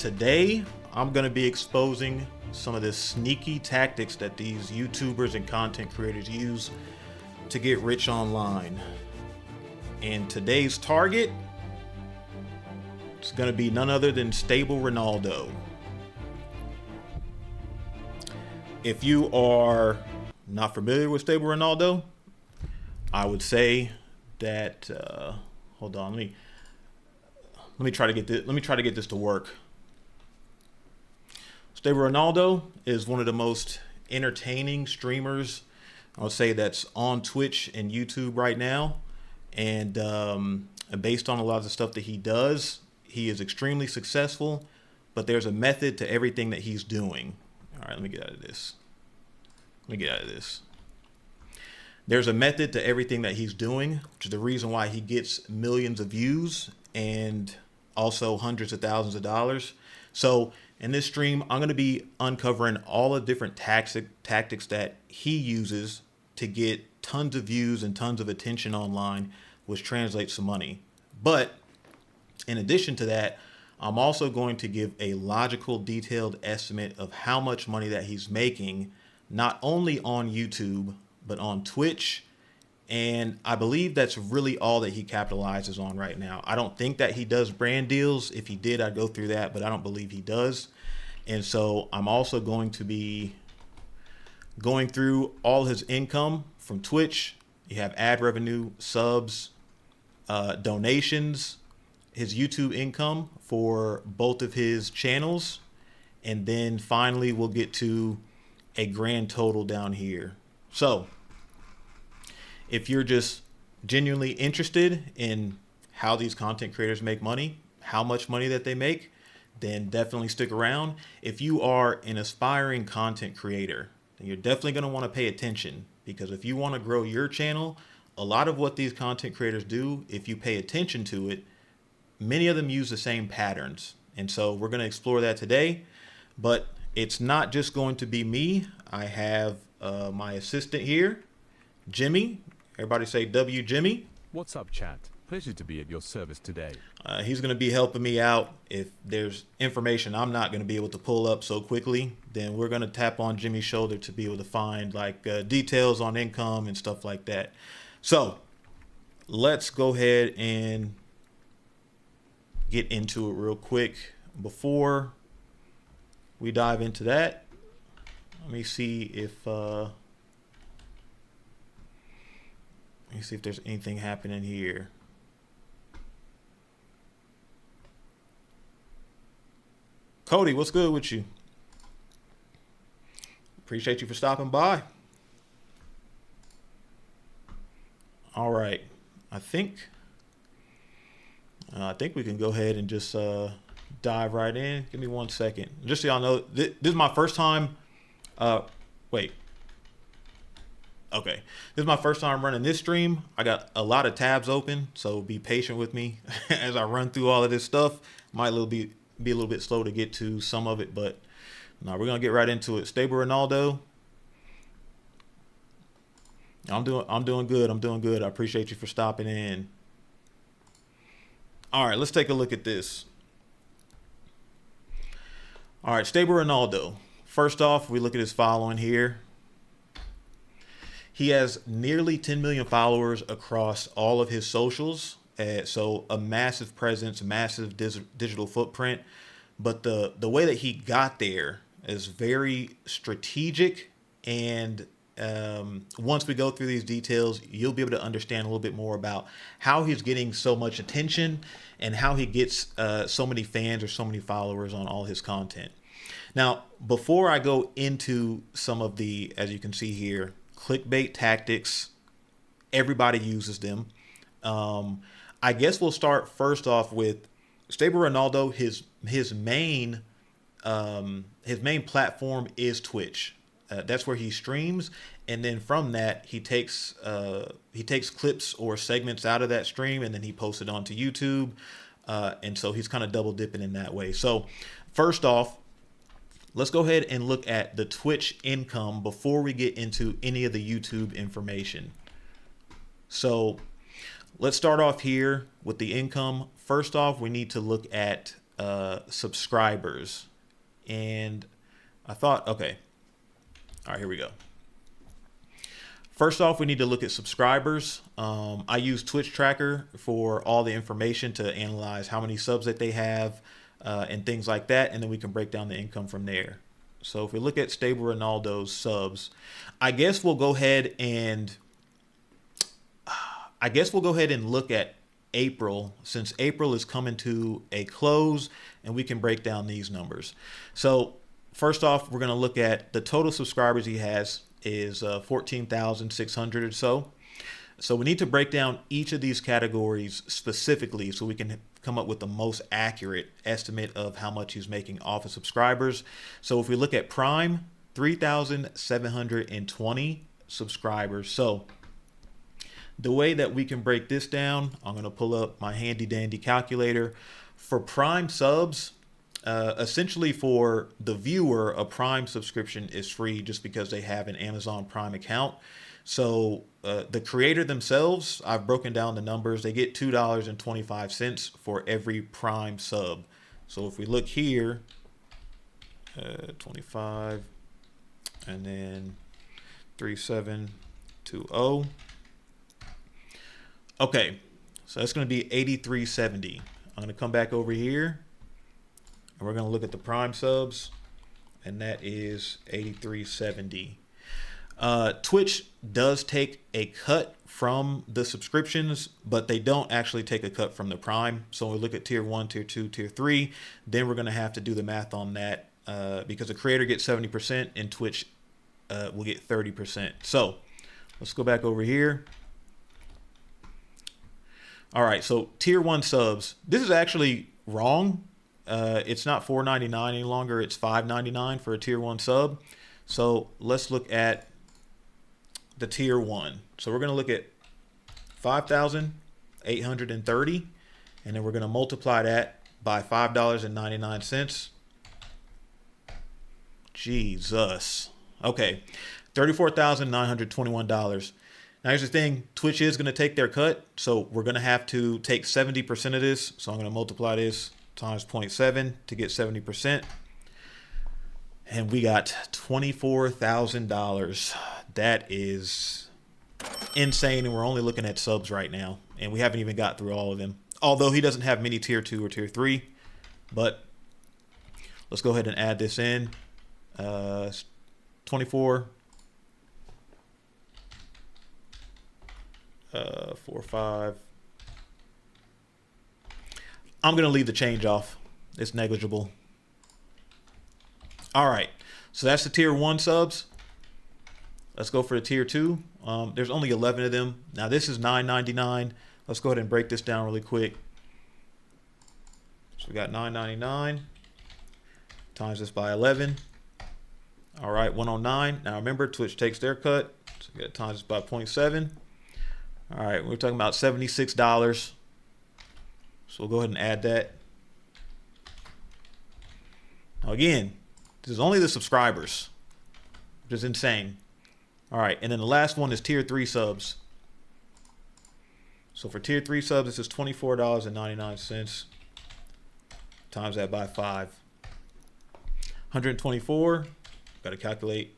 Today, I'm going to be exposing some of the sneaky tactics that these YouTubers and content creators use to get rich online. And today's target is going to be none other than stableronaldo. If you are not familiar with stableronaldo, I would say that hold on, let me try to get this. Let me try to get this to work. stableronaldo is one of the most entertaining streamers, I would say, that's on Twitch and YouTube right now. And based on a lot of the stuff that he does, he is extremely successful, but there's a method to everything that he's doing. All right, let me get out of this. There's a method to everything that he's doing, which is the reason why he gets millions of views and also hundreds of thousands of dollars. So in this stream, I'm going to be uncovering all the different tactics that he uses to get tons of views and tons of attention online, which translates to money. But in addition to that, I'm also going to give a logical, detailed estimate of how much money that he's making, not only on YouTube, but on Twitch. And I believe that's really all that he capitalizes on right now. I don't think that he does brand deals. If he did, I'd go through that, but I don't believe he does. And so I'm also going to be going through all his income from Twitch. You have ad revenue, subs, donations, his YouTube income for both of his channels. And then finally, we'll get to a grand total down here. So if you're just genuinely interested in how these content creators make money, how much money that they make, then definitely stick around. If you are an aspiring content creator, then you're definitely going to want to pay attention, because if you want to grow your channel, a lot of what these content creators do, if you pay attention to it, many of them use the same patterns. And so we're going to explore that today, but it's not just going to be me. I have my assistant here, Jimmy. Everybody say W Jimmy. What's up, chat? Pleasure to be at your service today. He's going to be helping me out. If there's information I'm not going to be able to pull up so quickly, then we're going to tap on Jimmy's shoulder to be able to find like details on income and stuff like that. So let's go ahead and get into it real quick. Before we dive into that, let me see if there's anything happening here. Cody, what's good with you? Appreciate you for stopping by. All right, I think we can go ahead and just dive right in. Give me 1 second. Just so y'all know, this is my first time. Wait. Okay, this is my first time running this stream. I got a lot of tabs open, so be patient with me as I run through all of this stuff. Might be a little bit slow to get to some of it, but no, we're gonna get right into it. stableronaldo. I'm doing good. I appreciate you for stopping in. All right, let's take a look at this. All right, stableronaldo. First off, we look at his following here. He has nearly 10 million followers across all of his socials. So a massive presence, massive digital footprint. But the way that he got there is very strategic. And once we go through these details, you'll be able to understand a little bit more about how he's getting so much attention and how he gets so many fans or so many followers on all his content. Now, before I go into some of the, as you can see here, clickbait tactics, everybody uses them. I guess we'll start first off with stableronaldo. His main platform is Twitch. That's where he streams, and then from that he takes clips or segments out of that stream, and then he posts it onto YouTube. And so he's kind of double dipping in that way. So first off, let's go ahead and look at the Twitch income before we get into any of the YouTube information. So let's start off here with the income. First off, we need to look at subscribers. And I thought, okay, all right, here we go. First off, we need to look at subscribers. I use Twitch Tracker for all the information to analyze how many subs that they have and things like that. And then we can break down the income from there. So if we look at Stable Ronaldo's subs, I guess we'll go ahead and look at April, since April is coming to a close, and we can break down these numbers. So first off, we're going to look at the total subscribers he has is 14,600 or so. So we need to break down each of these categories specifically so we can come up with the most accurate estimate of how much he's making off of subscribers. So if we look at Prime, 3,720 subscribers. So the way that we can break this down, I'm going to pull up my handy dandy calculator. For Prime subs, essentially for the viewer, a Prime subscription is free just because they have an Amazon Prime account. So the creator themselves, I've broken down the numbers. They get $2.25 for every Prime sub. So if we look here, 25 and then 3720. Okay, so that's going to be 83.70. I'm going to come back over here and we're going to look at the Prime subs, and that is 83.70. Twitch does take a cut from the subscriptions, but they don't actually take a cut from the Prime. So when we look at tier 1, tier 2, tier 3, then we're going to have to do the math on that because the creator gets 70% and Twitch will get 30%. So let's go back over here. All right, so tier 1 subs. This is actually wrong. It's not $4.99 any longer. It's $5.99 for a tier 1 sub. So let's look at the tier 1. So we're going to look at 5,830, and then we're going to multiply that by $5.99. Jesus. Okay, $34,921. Now here's the thing, Twitch is going to take their cut, so we're going to have to take 70% of this. So I'm going to multiply this times 0.7 to get 70%. And we got $24,000. That is insane, and we're only looking at subs right now, and we haven't even got through all of them. Although he doesn't have many tier 2 or tier 3, but let's go ahead and add this in. 24. 4, 5. I'm going to leave the change off. It's negligible. All right. So that's the tier 1 subs. Let's go for the tier 2. There's only 11 of them. Now this is $9.99. Let's go ahead and break this down really quick. So we got $9.99 times this by 11. All right, 109. Now remember, Twitch takes their cut. So we got times this by 0.7. All right, we're talking about $76. So we'll go ahead and add that. Now again, this is only the subscribers, which is insane. All right, and then the last one is tier 3 subs. So for tier 3 subs, this is $24.99 times that by 5. 124, got to calculate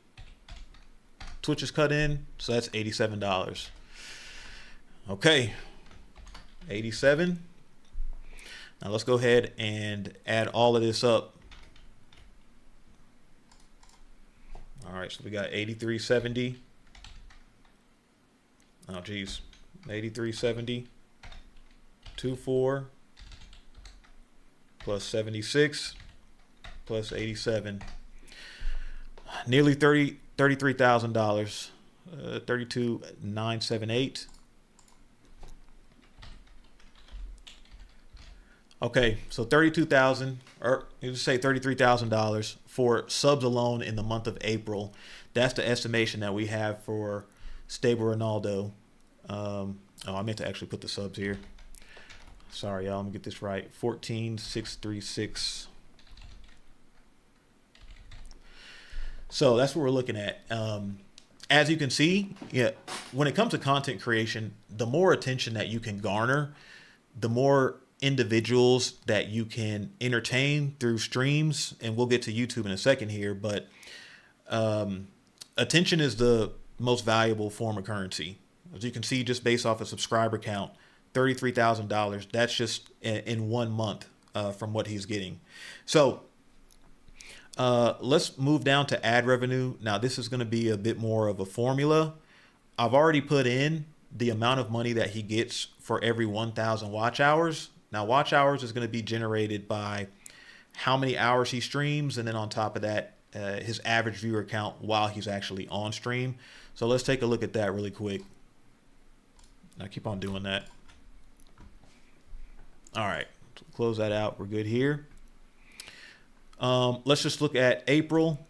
Twitch's cut in, so that's $87. Okay, 87. Now let's go ahead and add all of this up. All right, so we got 83.70. Oh geez, 83.70. 24 plus 76 plus 87. Nearly $33,000. 32,978. Okay, so 32,000, or you say $33,000 for subs alone in the month of April. That's the estimation that we have for Stable Ronaldo. Oh, I meant to actually put the subs here. Sorry, y'all. Let me get this right. 14,636. So that's what we're looking at. As you can see, yeah, when it comes to content creation, the more attention that you can garner, the more individuals that you can entertain through streams, and we'll get to YouTube in a second here, but attention is the most valuable form of currency. As you can see, just based off a subscriber count, $33,000. That's just in 1 month from what he's getting. So let's move down to ad revenue. Now, this is going to be a bit more of a formula. I've already put in the amount of money that he gets for every 1,000 watch hours. Now, watch hours is going to be generated by how many hours he streams, and then on top of that, his average viewer count while he's actually on stream. So let's take a look at that really quick. Now keep on doing that. All right, so close that out. We're good here. Let's just look at April.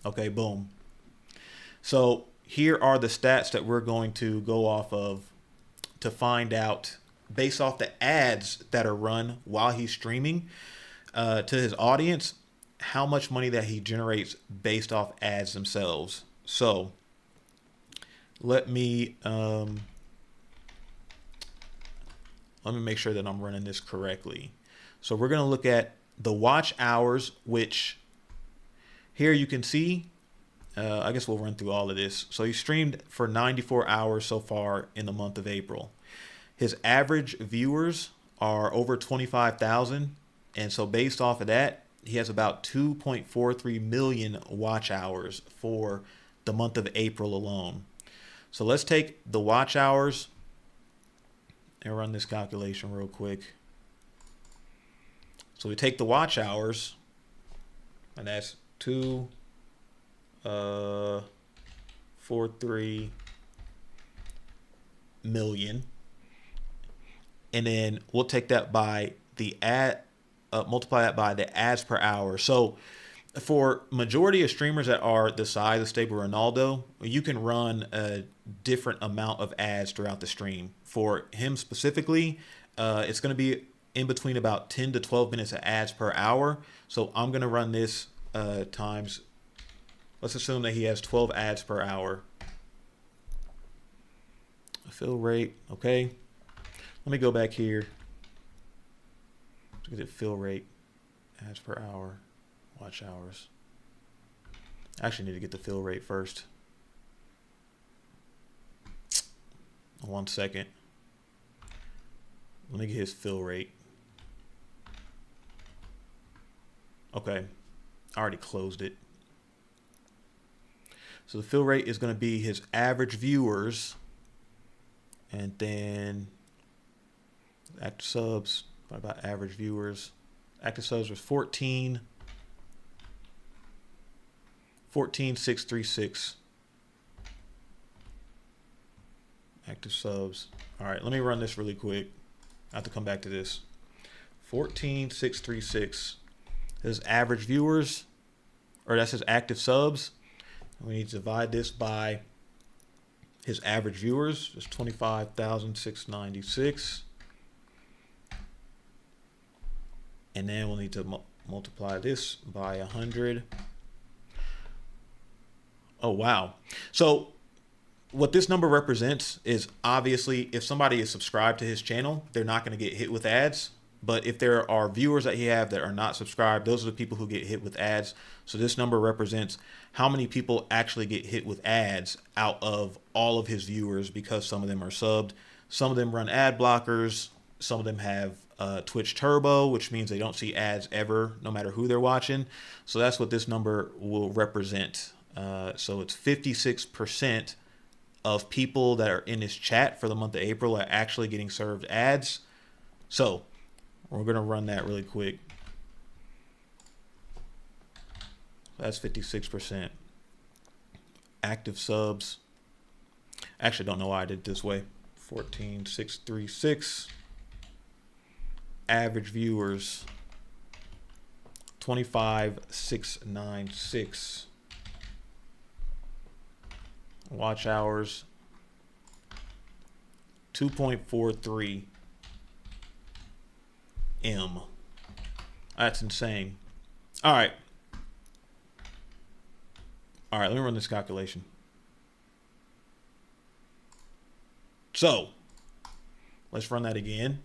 Okay, boom. So here are the stats that we're going to go off of to find out, based off the ads that are run while he's streaming to his audience, how much money that he generates based off ads themselves. So let me make sure that I'm running this correctly. So we're going to look at the watch hours, which here you can see, I guess we'll run through all of this. So he streamed for 94 hours so far in the month of April. His average viewers are over 25,000. And so based off of that, he has about 2.43 million watch hours for the month of April alone. So let's take the watch hours and run this calculation real quick. So we take the watch hours, and that's 2.43 million, and then we'll take that by the multiply that by the ads per hour. So for majority of streamers that are the size of stableronaldo, you can run a different amount of ads throughout the stream. For him specifically, it's going to be in between about 10 to 12 minutes of ads per hour. So I'm going to run this times, let's assume that he has 12 ads per hour. Fill rate, okay. Let me go back here. Look at fill rate, ads per hour, watch hours. I actually need to get the fill rate first. 1 second. Let me get his fill rate. Okay, I already closed it. So the fill rate is going to be his average viewers, and then active subs. What about average viewers? Active subs was 14,636. Active subs. All right, let me run this really quick. I have to come back to this. 14,636. His average viewers, or that's his active subs. We need to divide this by his average viewers. It's 25,696. And then we'll need to multiply this by 100. Oh, wow. So what this number represents is, obviously, if somebody is subscribed to his channel, they're not going to get hit with ads. But if there are viewers that he have that are not subscribed, those are the people who get hit with ads. So this number represents how many people actually get hit with ads out of all of his viewers, because some of them are subbed. Some of them run ad blockers. Some of them have Twitch Turbo, which means they don't see ads ever, no matter who they're watching. So that's what this number will represent. So it's 56% of people that are in his chat for the month of April are actually getting served ads. So we're going to run that really quick. That's 56%. Active subs. Actually, don't know why I did it this way. 14,636. Average viewers, 25,696. Watch hours, 2.43 M. That's insane. All right. All right, let me run this calculation. So Let's run that again.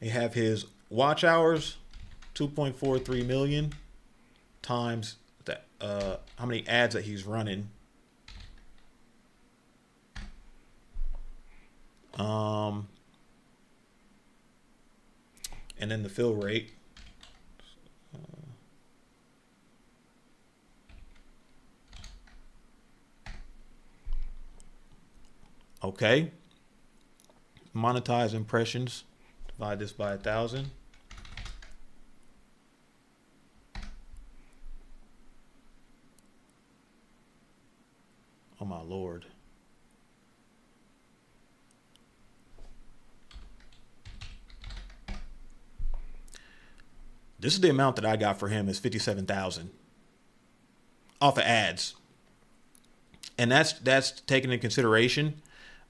You have his watch hours, 2.43 million times that how many ads that he's running. And then the fill rate. Okay. Monetize impressions. Divide this by 1,000. Oh my Lord. This is the amount that I got for him is 57,000 off of ads. And that's taken into consideration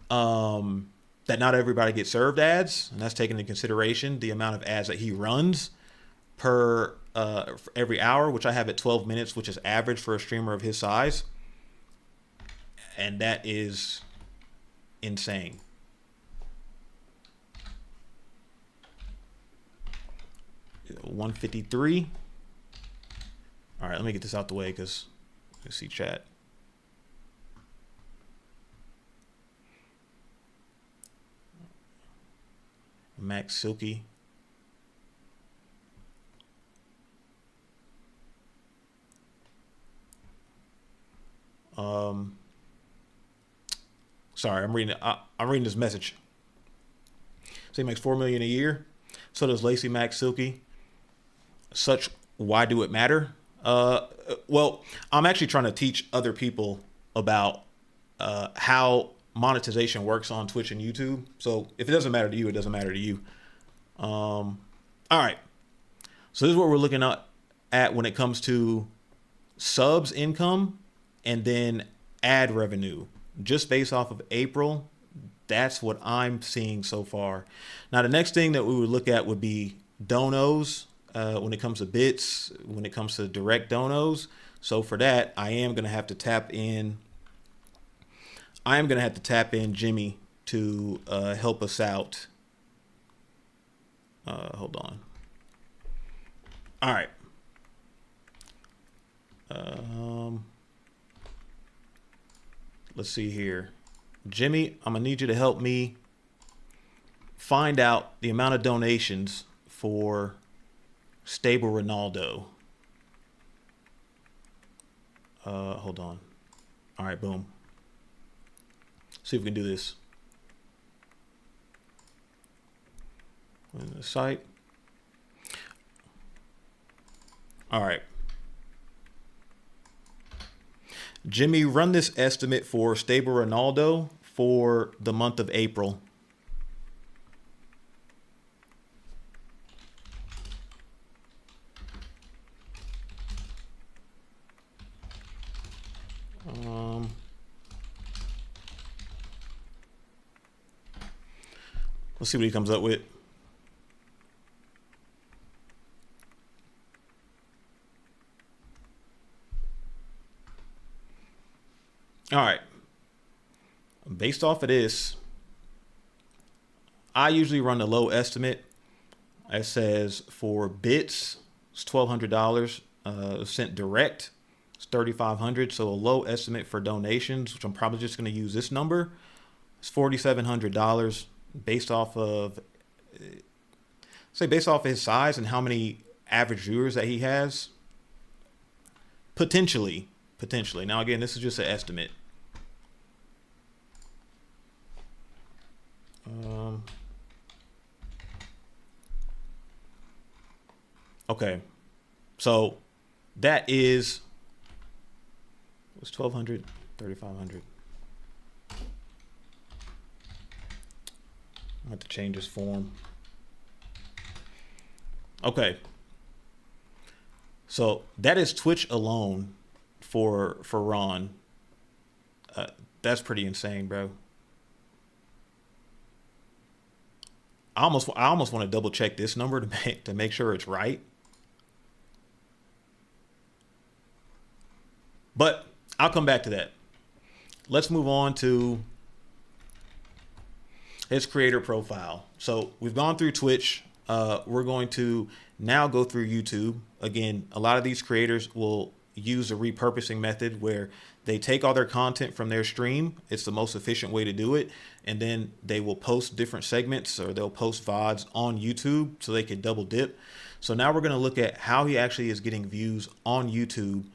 that not everybody gets served ads, and that's taken into consideration the amount of ads that he runs per for every hour, which I have at 12 minutes, which is average for a streamer of his size. And that is insane. $153. All right, let me get this out the way because you see chat. Max Silky. Sorry, I'm reading this message. So he makes $4 million a year. So does Lacey Max Silky. Such, why do it matter? Well, I'm actually trying to teach other people about how monetization works on Twitch and YouTube. So if it doesn't matter to you, it doesn't matter to you. All right. So this is what we're looking at when it comes to subs income and then ad revenue. Just based off of April, that's what I'm seeing so far. Now, the next thing that we would look at would be donos. When it comes to bits, when it comes to direct donos. So for that, I am going to have to tap in Jimmy to help us out. Hold on. All right. Let's see here. Jimmy, I'm going to need you to help me find out the amount of donations for Stable Ronaldo. Hold on. All right, boom. See if we can do this. In the site. All right. Jimmy, run this estimate for Stable Ronaldo for the month of April. Let's see what he comes up with. All right. Based off of this, I usually run a low estimate. It says for bits, it's $1,200. Sent direct, it's $3,500. So a low estimate for donations, which I'm probably just going to use this number, it's $4,700 based off of, based off of his size and how many average viewers that he has. Potentially. Now, again, this is just an estimate. Okay, so that is, it was 1,200, 3,500. I have to change this form. Okay, so that is Twitch alone for Ron. That's pretty insane, bro. I almost want to double check this number to make sure it's right. But I'll come back to that. Let's move on to his creator profile. So we've gone through Twitch. We're going to now go through YouTube. Again, a lot of these creators will use a repurposing method where they take all their content from their stream. It's the most efficient way to do it. And then they will post different segments, or they'll post VODs on YouTube so they can double dip. So now we're going to look at how he actually is getting views on YouTube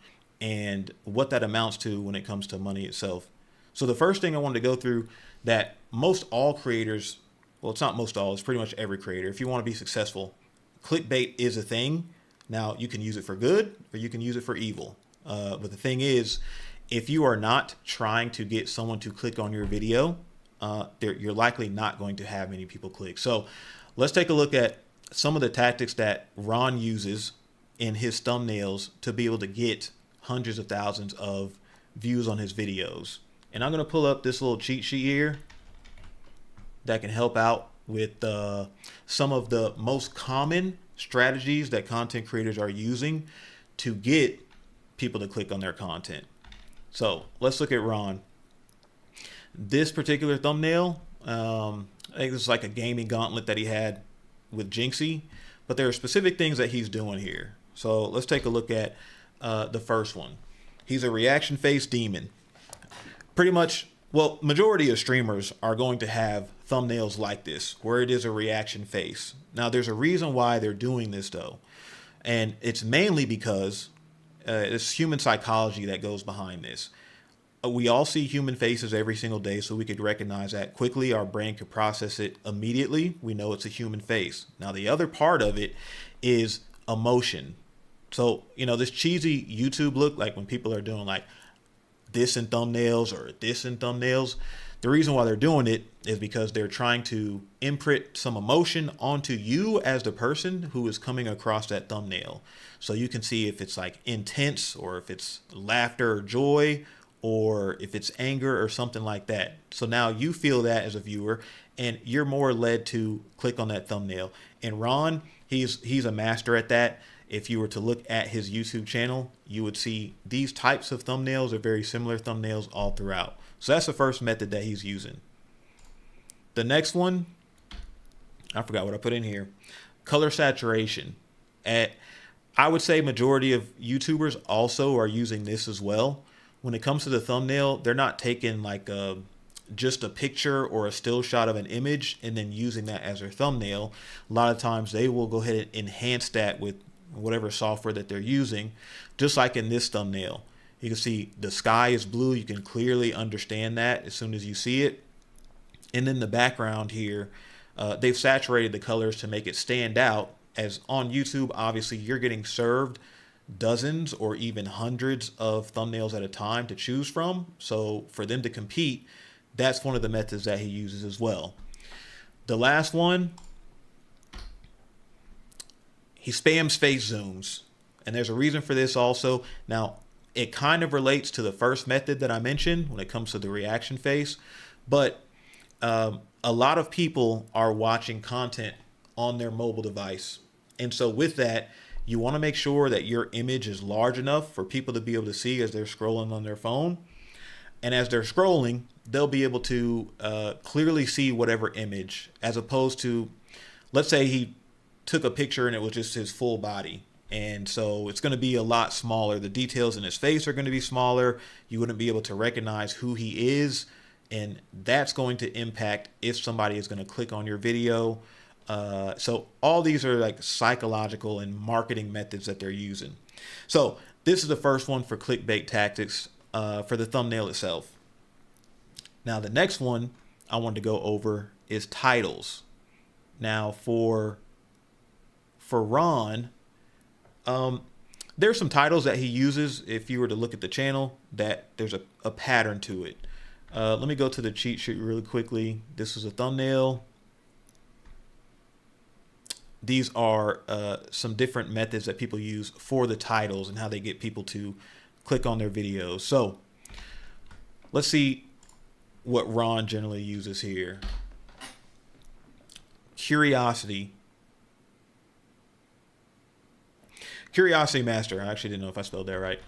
and what that amounts to when it comes to money itself. So the first thing I wanted to go through, that most all creators, well, it's not most all, it's pretty much every creator. If you want to be successful, clickbait is a thing. Now you can use it for good or you can use it for evil. But the thing is, if you are not trying to get someone to click on your video, you're likely not going to have many people click. So let's take a look at some of the tactics that Ron uses in his thumbnails to be able to get hundreds of thousands of views on his videos. And I'm going to pull up this little cheat sheet here that can help out with some of the most common strategies that content creators are using to get people to click on their content. So let's look at Ron. This particular thumbnail, I think this is like a gaming gauntlet that he had with Jinxie, but there are specific things that he's doing here. So let's take a look at the first one. He's a reaction face demon. Pretty much, well, majority of streamers are going to have thumbnails like this, where it is a reaction face. Now, there's a reason why they're doing this, though. And it's mainly because it's human psychology that goes behind this. We all see human faces every single day, so we could recognize that quickly. Our brain could process it immediately. We know it's a human face. Now, the other part of it is emotion. So, you know, this cheesy YouTube look, like when people are doing like this in thumbnails or this in thumbnails, the reason why they're doing it is because they're trying to imprint some emotion onto you as the person who is coming across that thumbnail. So you can see if it's like intense, or if it's laughter or joy, or if it's anger or something like that. So now you feel that as a viewer, and you're more led to click on that thumbnail. And Ron, he's a master at that. If you were to look at his YouTube channel, you would see these types of thumbnails are very similar thumbnails all throughout. So that's the first method that he's using. The next one, I forgot what I put in here. Color saturation. I would say majority of YouTubers also are using this as well. When it comes to the thumbnail, they're not taking like just a picture or a still shot of an image and then using that as their thumbnail. A lot of times they will go ahead and enhance that with whatever software that they're using, just like in this thumbnail. You can see the sky is blue. You can clearly understand that as soon as you see it. And then the background here, they've saturated the colors to make it stand out. As on YouTube, obviously you're getting served dozens or even hundreds of thumbnails at a time to choose from. So for them to compete, that's one of the methods that he uses as well. The last one, he spams face zooms. And there's a reason for this also. Now, it kind of relates to the first method that I mentioned when it comes to the reaction face. But a lot of people are watching content on their mobile device. And so with that, you want to make sure that your image is large enough for people to be able to see as they're scrolling on their phone. And as they're scrolling, they'll be able to clearly see whatever image, as opposed to, let's say he took a picture and it was just his full body. And so it's going to be a lot smaller. The details in his face are going to be smaller. You wouldn't be able to recognize who he is. And that's going to impact if somebody is going to click on your video. So all these are like psychological and marketing methods that they're using. So this is the first one for clickbait tactics for the thumbnail itself. Now, the next one I wanted to go over is titles. Now for Ron, there's some titles that he uses. If you were to look at the channel, that there's a pattern to it. Let me go to the cheat sheet really quickly. This is a thumbnail. These are some different methods that people use for the titles and how they get people to click on their videos. So let's see what Ron generally uses here. Curiosity Master. I actually didn't know if I spelled that right.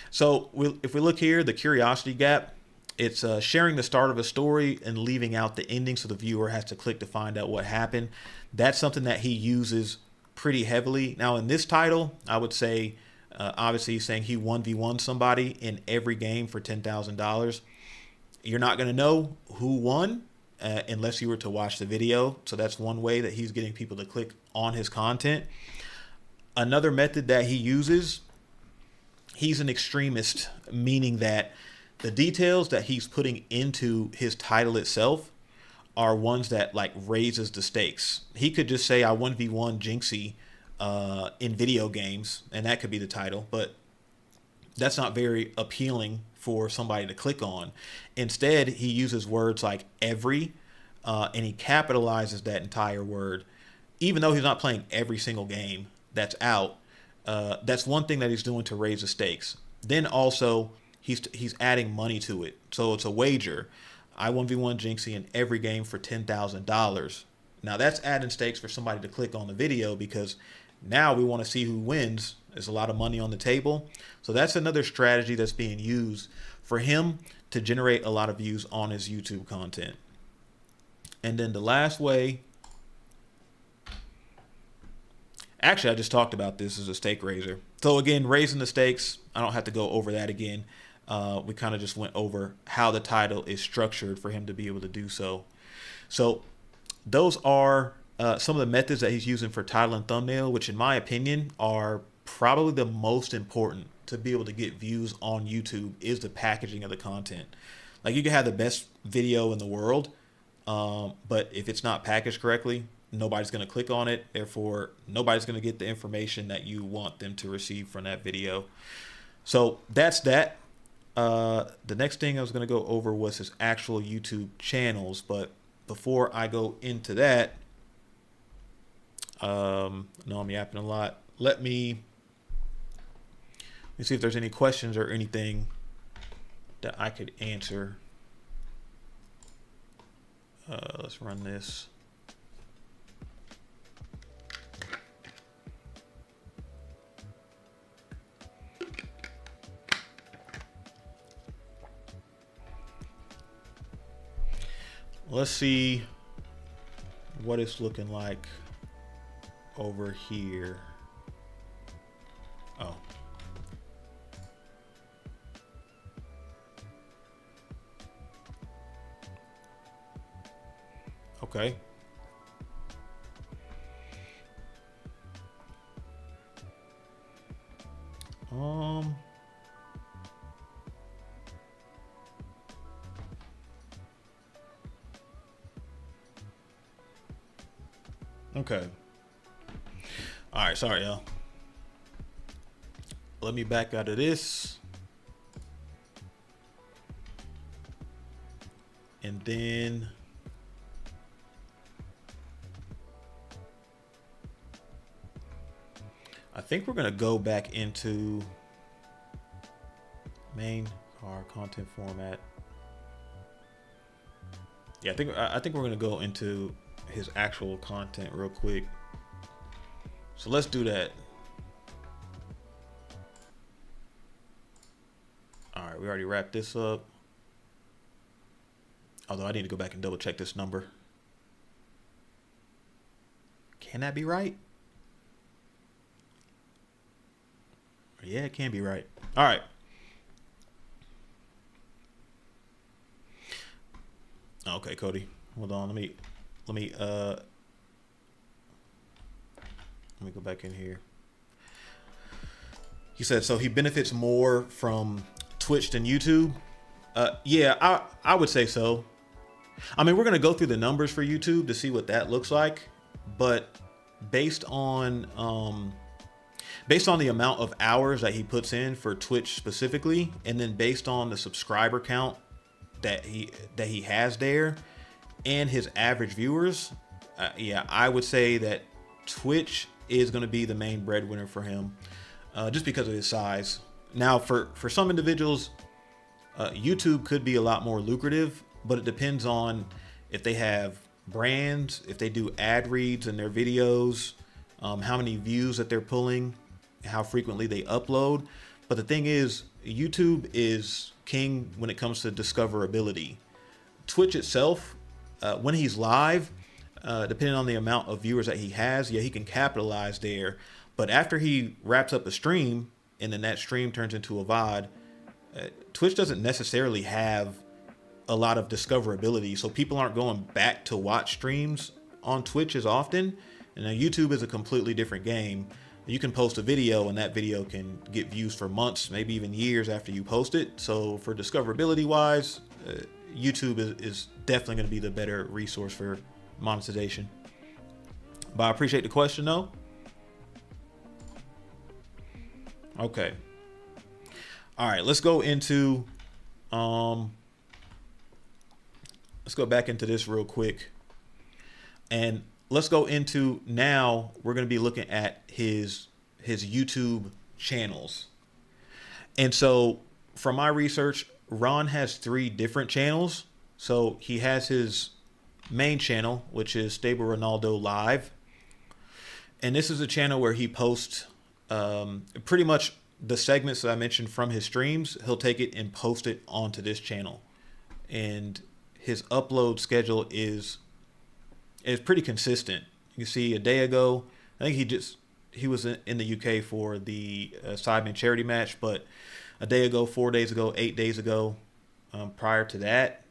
So if we look here, the curiosity gap, It's sharing the start of a story and leaving out the ending so the viewer has to click to find out what happened. That's something that he uses pretty heavily. Now, in this title, I would say, obviously, he's saying he 1v1 somebody in every game for $10,000. You're not going to know who won unless you were to watch the video. So that's one way that he's getting people to click on his content. Another method that he uses, he's an extremist, meaning that the details that he's putting into his title itself are ones that like raises the stakes. He could just say I 1v1 Jinxie in video games, and that could be the title, but that's not very appealing for somebody to click on. Instead, he uses words like every, and he capitalizes that entire word, even though he's not playing every single game that's out. That's one thing that he's doing to raise the stakes. Then also, he's adding money to it. So it's a wager. I 1v1 Jinxie in every game for $10,000. Now that's adding stakes for somebody to click on the video because now we want to see who wins. There's a lot of money on the table. So that's another strategy that's being used for him to generate a lot of views on his YouTube content. And then the last way, actually I just talked about this as a stake raiser. So again, raising the stakes, I don't have to go over that again. We kind of just went over how the title is structured for him to be able to do so. So those are some of the methods that he's using for title and thumbnail, which in my opinion are probably the most important to be able to get views on YouTube, is the packaging of the content. Like you can have the best video in the world, but if it's not packaged correctly, nobody's going to click on it. Therefore, nobody's going to get the information that you want them to receive from that video. So that's that. The next thing I was going to go over was his actual YouTube channels. But before I go into that, no, I'm yapping a lot. Let me see if there's any questions or anything that I could answer. Let's run this. Let's see what it's looking like over here. Oh. Okay. Okay. All right, sorry, y'all. Let me back out of this. And then I think we're going to go back into main car content format. Yeah, I think we're going to go into his actual content real quick. So let's do that. All right, we already wrapped this up. Although I need to go back and double check this number. Can that be right? Yeah, it can be right. All right. Okay, Cody. Hold on. Let me go back in here. He said, so he benefits more from Twitch than YouTube. Yeah, I would say so. I mean, we're going to go through the numbers for YouTube to see what that looks like. But based on the amount of hours that he puts in for Twitch specifically, and then based on the subscriber count that he has there and his average viewers, yeah, I would say that Twitch is going to be the main breadwinner for him, just because of his size. Now, for some individuals, YouTube could be a lot more lucrative, but it depends on if they have brands, if they do ad reads in their videos, how many views that they're pulling, how frequently they upload. But the thing is, YouTube is king when it comes to discoverability. Twitch itself, when he's live, depending on the amount of viewers that he has, yeah, he can capitalize there. But after he wraps up a stream and then that stream turns into a VOD, Twitch doesn't necessarily have a lot of discoverability. So people aren't going back to watch streams on Twitch as often. And now YouTube is a completely different game. You can post a video and that video can get views for months, maybe even years after you post it. So for discoverability wise, YouTube is definitely going to be the better resource for monetization. But I appreciate the question though. Okay. All right, let's go into let's go back into this real quick. And let's go into, now we're going to be looking at his YouTube channels. And so from my research, Ron has 3 different channels. So he has his main channel, which is stableronaldo live. And this is a channel where he posts pretty much the segments that I mentioned from his streams. He'll take it and post it onto this channel. And his upload schedule is pretty consistent. You can see a day ago, I think he was in the UK for the Sidemen charity match, but a day ago, 4 days ago, 8 days ago, prior to that,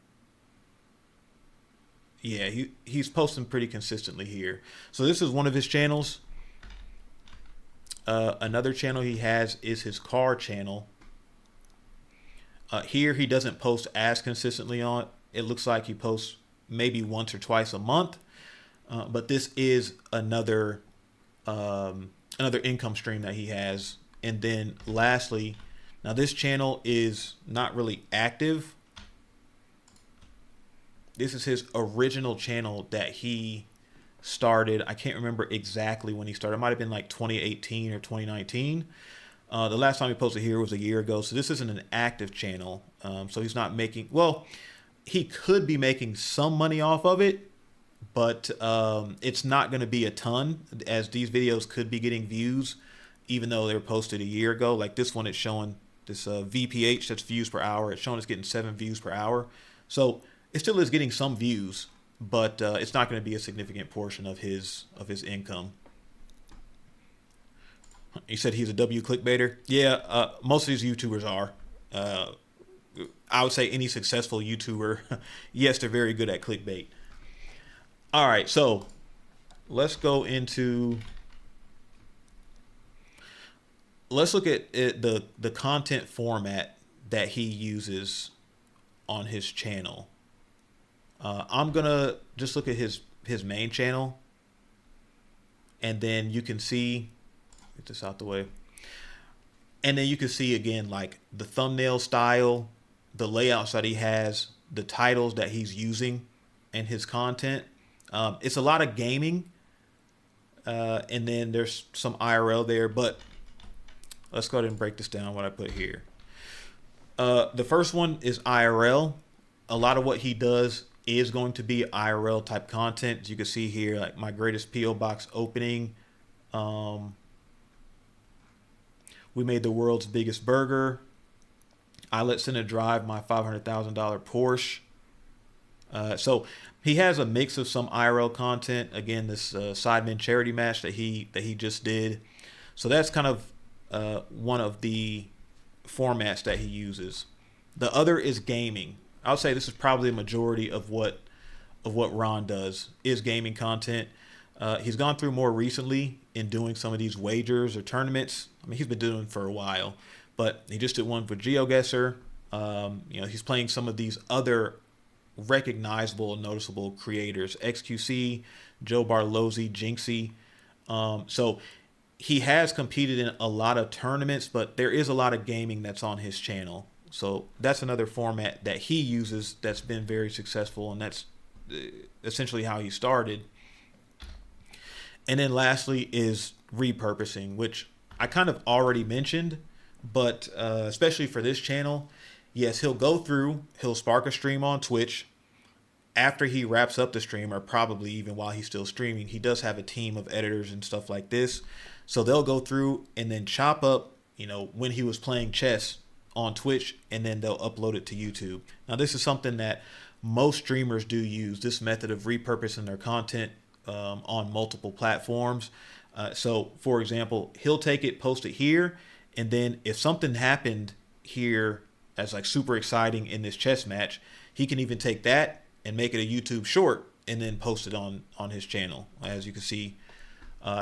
yeah, he's posting pretty consistently here. So this is one of his channels. Another channel he has is his car channel. Here he doesn't post as consistently on. It looks like he posts maybe once or twice a month. But this is another income stream that he has. And then lastly, now this channel is not really active. This is his original channel that he started. I can't remember exactly when he started. It might have been like 2018 or 2019. The last time he posted here was a year ago. So this isn't an active channel. So he's not making, well, he could be making some money off of it, but it's not going to be a ton, as these videos could be getting views even though they were posted a year ago. Like this one, it's showing this VPH, that's views per hour. It's showing it's getting 7 views per hour. So it still is getting some views, but it's not going to be a significant portion of his income. He said he's a W clickbaiter. Yeah, most of these YouTubers are. I would say any successful YouTuber, yes, they're very good at clickbait. All right, so let's go into, let's look at the content format that he uses on his channel. I'm gonna just look at his main channel, and then you can see, get this out the way, and then you can see again like the thumbnail style, the layouts that he has, the titles that he's using in his content. It's a lot of gaming, and then there's some IRL there, but let's go ahead and break this down, what I put here. The first one is IRL. A lot of what he does is going to be IRL type content. As you can see here, like my greatest PO box opening. We made the world's biggest burger. I let Senna drive my $500,000 Porsche. So he has a mix of some IRL content. Again, this Sidemen charity match that he just did. So that's kind of one of the formats that he uses. The other is gaming. I would say this is probably a majority of what Ron does is gaming content. He's gone through more recently in doing some of these wagers or tournaments. I mean, he's been doing it for a while, but he just did one for GeoGuessr. He's playing some of these other recognizable and noticeable creators, XQC, Joe Barlozzi, Jinxie. So he has competed in a lot of tournaments, but there is a lot of gaming that's on his channel. So that's another format that he uses that's been very successful, and that's essentially how he started. And then lastly is repurposing, which I kind of already mentioned, but especially for this channel, yes, he'll spark a stream on Twitch. After he wraps up the stream, or probably even while he's still streaming, he does have a team of editors and stuff like this. So they'll go through and then chop up, when he was playing chess on Twitch, and then they'll upload it to YouTube. Now, this is something that most streamers do use, this method of repurposing their content on multiple platforms. So, for example, he'll take it, post it here, and then if something happened here that's like super exciting in this chess match, he can even take that and make it a YouTube short and then post it on his channel. As you can see,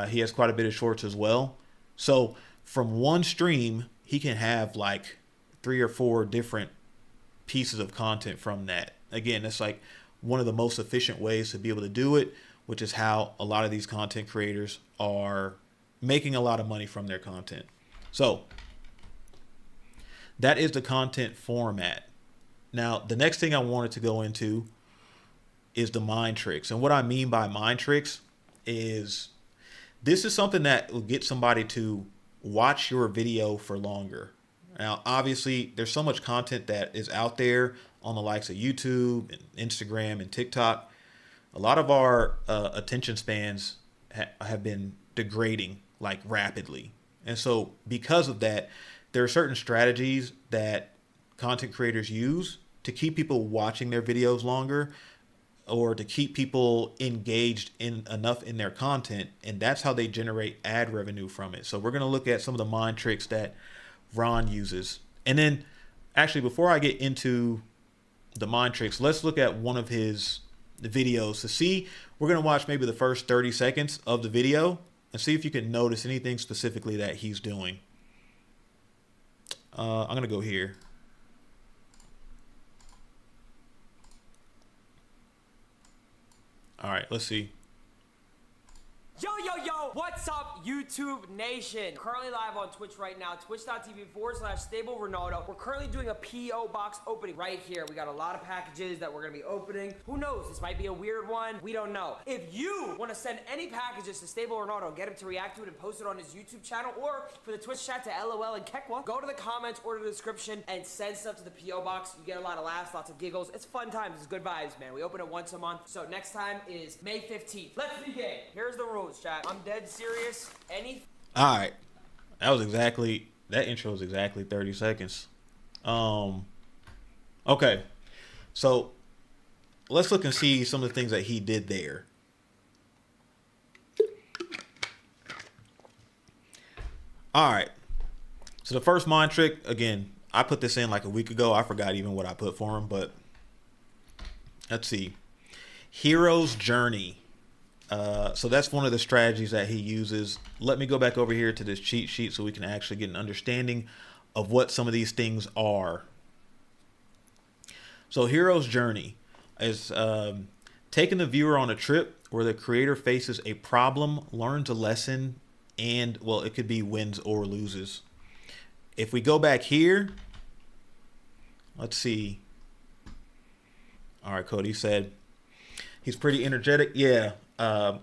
he has quite a bit of shorts as well. So from one stream, he can have like 3 or 4 different pieces of content from that. Again, that's like one of the most efficient ways to be able to do it, which is how a lot of these content creators are making a lot of money from their content. So that is the content format. Now, the next thing I wanted to go into is the mind tricks. And what I mean by mind tricks is this is something that will get somebody to watch your video for longer. Now, obviously, there's so much content that is out there on the likes of YouTube and Instagram and TikTok. A lot of our attention spans have been degrading like rapidly. And so because of that, there are certain strategies that content creators use to keep people watching their videos longer, or to keep people engaged enough in their content. And that's how they generate ad revenue from it. So we're going to look at some of the mind tricks that Ron uses. And then actually, before I get into the mind tricks, let's look at one of his videos to see. We're going to watch maybe the first 30 seconds of the video and see if you can notice anything specifically that he's doing. I'm going to go here. All right, let's see. Yo, what's up, YouTube Nation? Currently live on Twitch right now, twitch.tv/stableronaldo. We're currently doing a P.O. box opening right here. We got a lot of packages that we're gonna be opening. Who knows? This might be a weird one. We don't know. If you want to send any packages to Stable Ronaldo, get him to react to it and post it on his YouTube channel, or for the Twitch chat to LOL and Kekwa, go to the comments or the description and send stuff to the P.O. box. You get a lot of laughs, lots of giggles. It's fun times. It's good vibes, man. We open it once a month. So next time is May 15th. Let's begin. Here's the rules, chat. I'm dead serious. All right, that intro was exactly 30 seconds. Okay, so let's look and see some of the things that he did there. All right, so the first mind trick, again, I put this in like a week ago. I forgot even what I put for him, but let's see. Hero's Journey. So that's one of the strategies that he uses. Let me go back over here to this cheat sheet so we can actually get an understanding of what some of these things are. So Hero's Journey is taking the viewer on a trip where the creator faces a problem, learns a lesson, and, well, it could be wins or loses. If we go back here, let's see. All right, Cody said he's pretty energetic. Yeah. Ron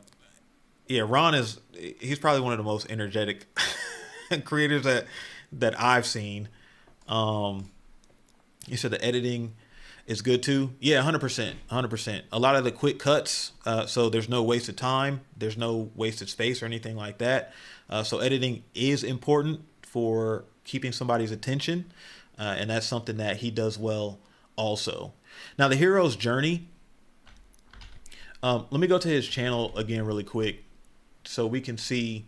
he's probably one of the most energetic creators that I've seen. You said the editing is good too. Yeah, 100%. A lot of the quick cuts. So there's no wasted time. There's no wasted space or anything like that. So editing is important for keeping somebody's attention. And that's something that he does well also. Now, the hero's journey. Let me go to his channel again really quick so we can see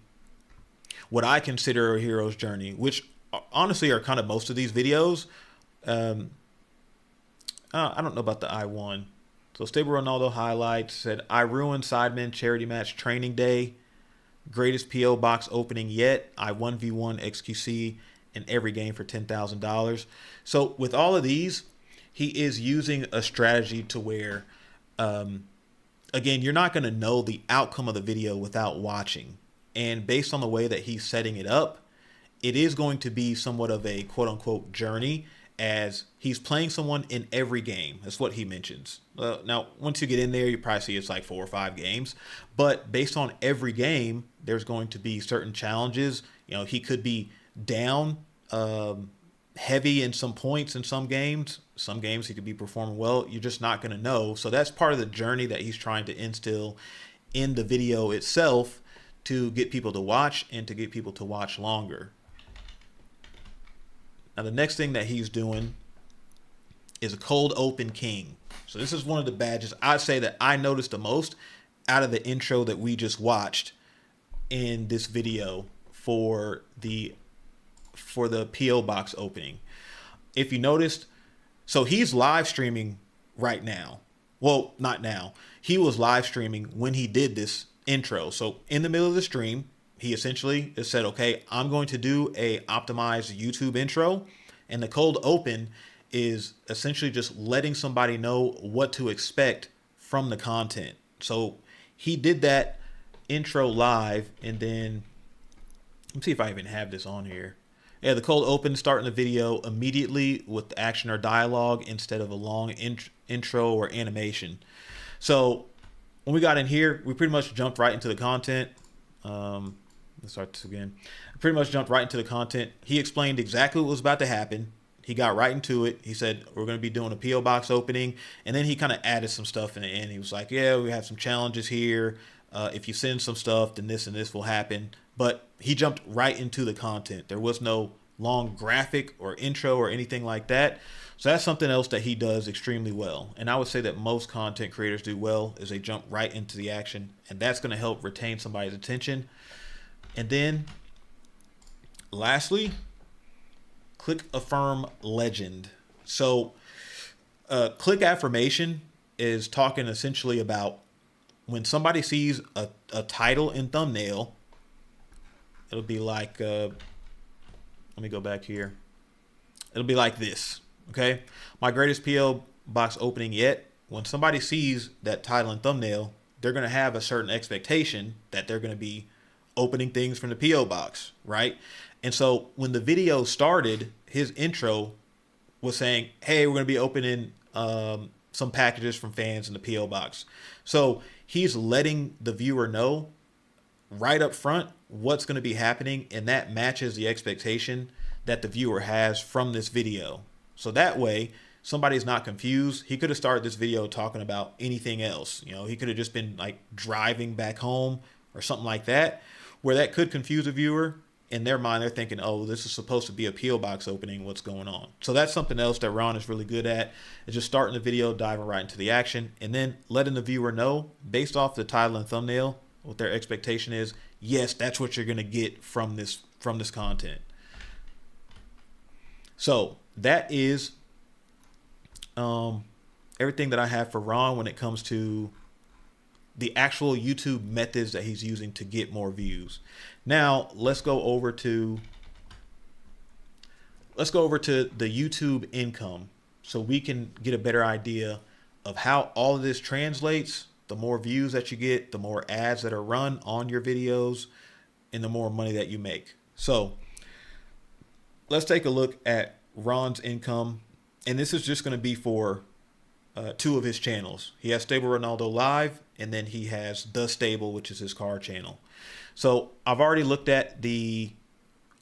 what I consider a hero's journey, which honestly are kind of most of these videos. I don't know about the I1. So Stable Ronaldo highlights said, I ruined Sidemen charity match training day. Greatest PO box opening yet. I 1v1 XQC in every game for $10,000. So with all of these, he is using a strategy to where, again, you're not going to know the outcome of the video without watching. And based on the way that he's setting it up, it is going to be somewhat of a quote unquote journey, as he's playing someone in every game. That's what he mentions. Now, once you get in there, you probably see it's like 4 or 5 games. But based on every game, there's going to be certain challenges. You know, he could be down heavy in some points in some games. Some games he could be performing well. You're just not going to know. So that's part of the journey that he's trying to instill in the video itself to get people to watch and to get people to watch longer. Now the next thing that he's doing is a cold open king. So this is one of the badges I'd say that I noticed the most out of the intro that we just watched in this video for the PO box opening. If you noticed, so he's live streaming right now. Well, not now. He was live streaming when he did this intro. So in the middle of the stream, he essentially just said, okay, I'm going to do a optimized YouTube intro. And the cold open is essentially just letting somebody know what to expect from the content. So he did that intro live, and then let's see if I even have this on here. Yeah, the cold open starting the video immediately with the action or dialogue instead of a long intro or animation. So when we got in here, we pretty much jumped right into the content. Let's start this again. Pretty much jumped right into the content. He explained exactly what was about to happen. He got right into it. He said, we're going to be doing a PO box opening. And then he kind of added some stuff in the end. He was like, yeah, we have some challenges here. If you send some stuff, then this and this will happen. But he jumped right into the content. There was no long graphic or intro or anything like that. So that's something else that he does extremely well. And I would say that most content creators do well is they jump right into the action. And that's going to help retain somebody's attention. And then lastly, click affirm legend. So click affirmation is talking essentially about when somebody sees a title and thumbnail, it'll be like, let me go back here. It'll be like this, okay? My greatest PO box opening yet. When somebody sees that title and thumbnail, they're going to have a certain expectation that they're going to be opening things from the PO box, right? And so when the video started, his intro was saying, hey, we're going to be opening some packages from fans in the PO box. So he's letting the viewer know right up front what's going to be happening, and that matches the expectation that the viewer has from this video. So that way somebody's not confused. He could have started this video talking about anything else. You know, he could have just been like driving back home or something like that, where that could confuse a viewer. In their mind, they're thinking, oh, this is supposed to be a PO box opening. What's going on? So that's something else that Ron is really good at, is just starting the video, diving right into the action, and then letting the viewer know based off the title and thumbnail what their expectation is. Yes, that's what you're going to get from this content. So that is everything that I have for Ron when it comes to the actual YouTube methods that he's using to get more views. Now let's go over to the YouTube income so we can get a better idea of how all of this translates. The more views that you get, the more ads that are run on your videos, and the more money that you make. So let's take a look at Ron's income. And this is just going to be for two of his channels. He has Stable Ronaldo Live, and then he has The Stable, which is his car channel. So I've already looked at the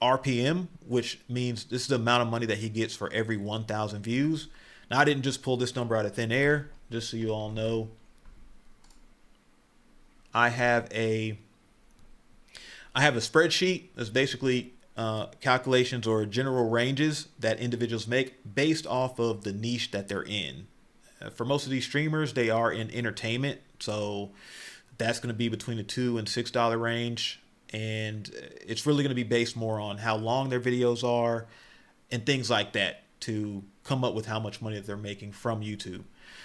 RPM, which means this is the amount of money that he gets for every 1,000 views. Now, I didn't just pull this number out of thin air, just so you all know. I have a spreadsheet that's basically calculations or general ranges that individuals make based off of the niche that they're in. For most of these streamers, they are in entertainment, so that's going to be between the $2 and $6 range, and it's really going to be based more on how long their videos are and things like that to come up with how much money that they're making from YouTube.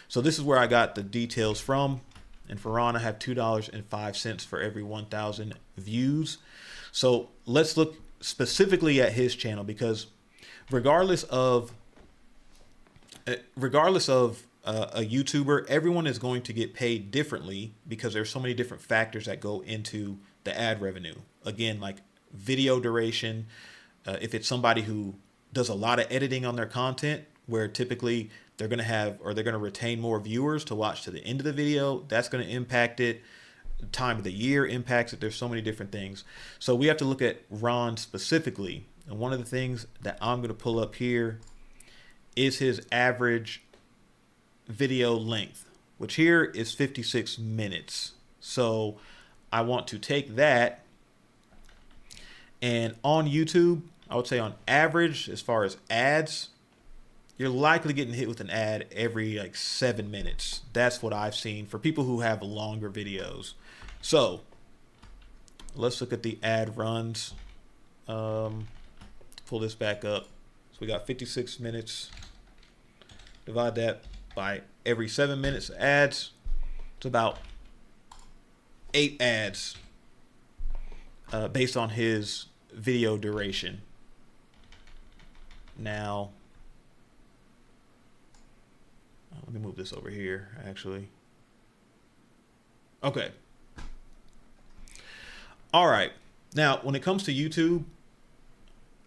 So this is where I got the details from. And for Ron, I have $2.05 for every 1,000 views. So let's look specifically at his channel, because regardless of a YouTuber, everyone is going to get paid differently because there's so many different factors that go into the ad revenue. Again, like video duration. If it's somebody who does a lot of editing on their content, where typically they're going to have, or they're going to retain more viewers to watch to the end of the video, that's going to impact it. The time of the year impacts it. There's so many different things. So we have to look at Ron specifically. And one of the things that I'm going to pull up here is his average video length, which here is 56 minutes. So I want to take that, and on YouTube, I would say on average, as far as ads, you're likely getting hit with an ad every like 7 minutes. That's what I've seen for people who have longer videos. So let's look at the ad runs. Pull this back up. So we got 56 minutes. Divide that by every 7 minutes of ads. It's about 8 ads based on his video duration. Now, let me move this over here, actually. Okay. All right. Now, when it comes to YouTube,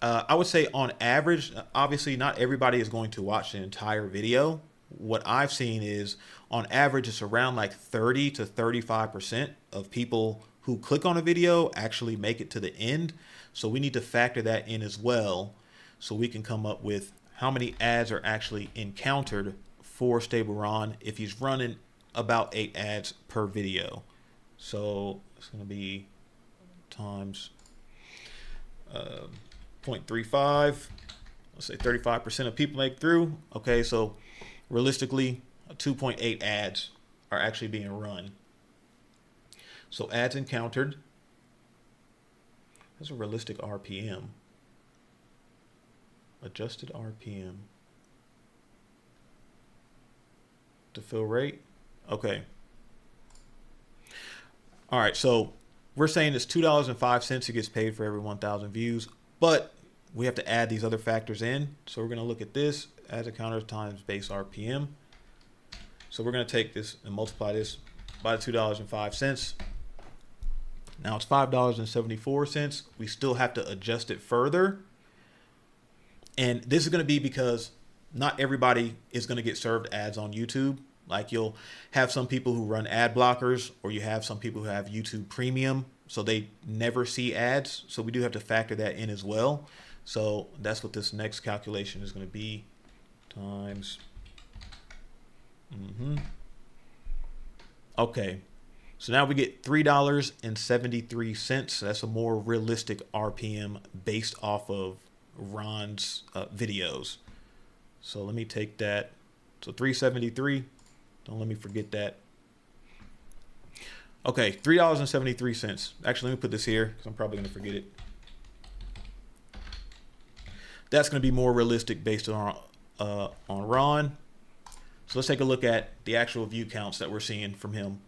I would say on average, obviously not everybody is going to watch the entire video. What I've seen is on average, it's around like 30 to 35% of people who click on a video actually make it to the end. So we need to factor that in as well, so we can come up with how many ads are actually encountered for StableRon if he's running about 8 ads per video. So it's going to be times 0.35. Let's say 35% of people make through. Okay, so realistically, 2.8 ads are actually being run. So ads encountered. That's a realistic RPM. Adjusted RPM. To fill rate. Okay. All right, so we're saying it's $2.05 he gets paid for every 1,000 views, but we have to add these other factors in. So we're going to look at this ads encountered times base RPM. So we're going to take this and multiply this by the $2.05. Now it's $5.74. We still have to adjust it further. And this is going to be because not everybody is going to get served ads on YouTube. Like you'll have some people who run ad blockers, or you have some people who have YouTube Premium, so they never see ads. So we do have to factor that in as well. So that's what this next calculation is going to be, times. Okay. So now we get $3.73. That's a more realistic RPM based off of Ron's videos. So let me take that. So 373. Don't let me forget that. Okay, $3.73. Actually, let me put this here because I'm probably going to forget it. That's going to be more realistic based on Ron. So let's take a look at the actual view counts that we're seeing from him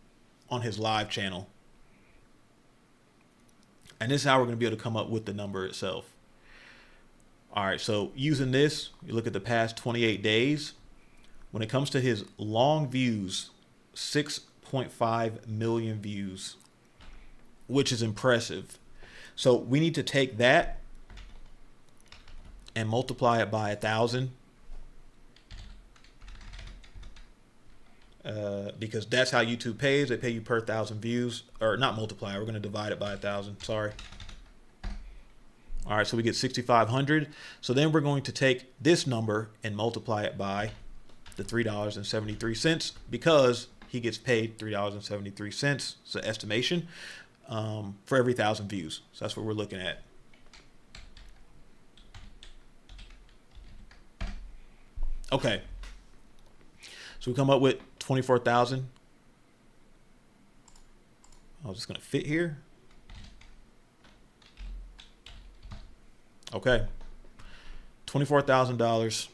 on his live channel. And this is how we're going to be able to come up with the number itself. All right, so using this, you look at the past 28 days. When it comes to his long views, 6.5 million views, which is impressive. So we need to take that and multiply it by 1,000. Because that's how YouTube pays. They pay you per 1,000 views, or not multiply. We're going to divide it by 1,000. Sorry. All right, so we get 6,500. So then we're going to take this number and multiply it by the $3.73 because he gets paid $3.73. It's an estimation for every 1,000 views. So that's what we're looking at. Okay. So we come up with 24,000. I was just going to fit here. Okay. $24,000.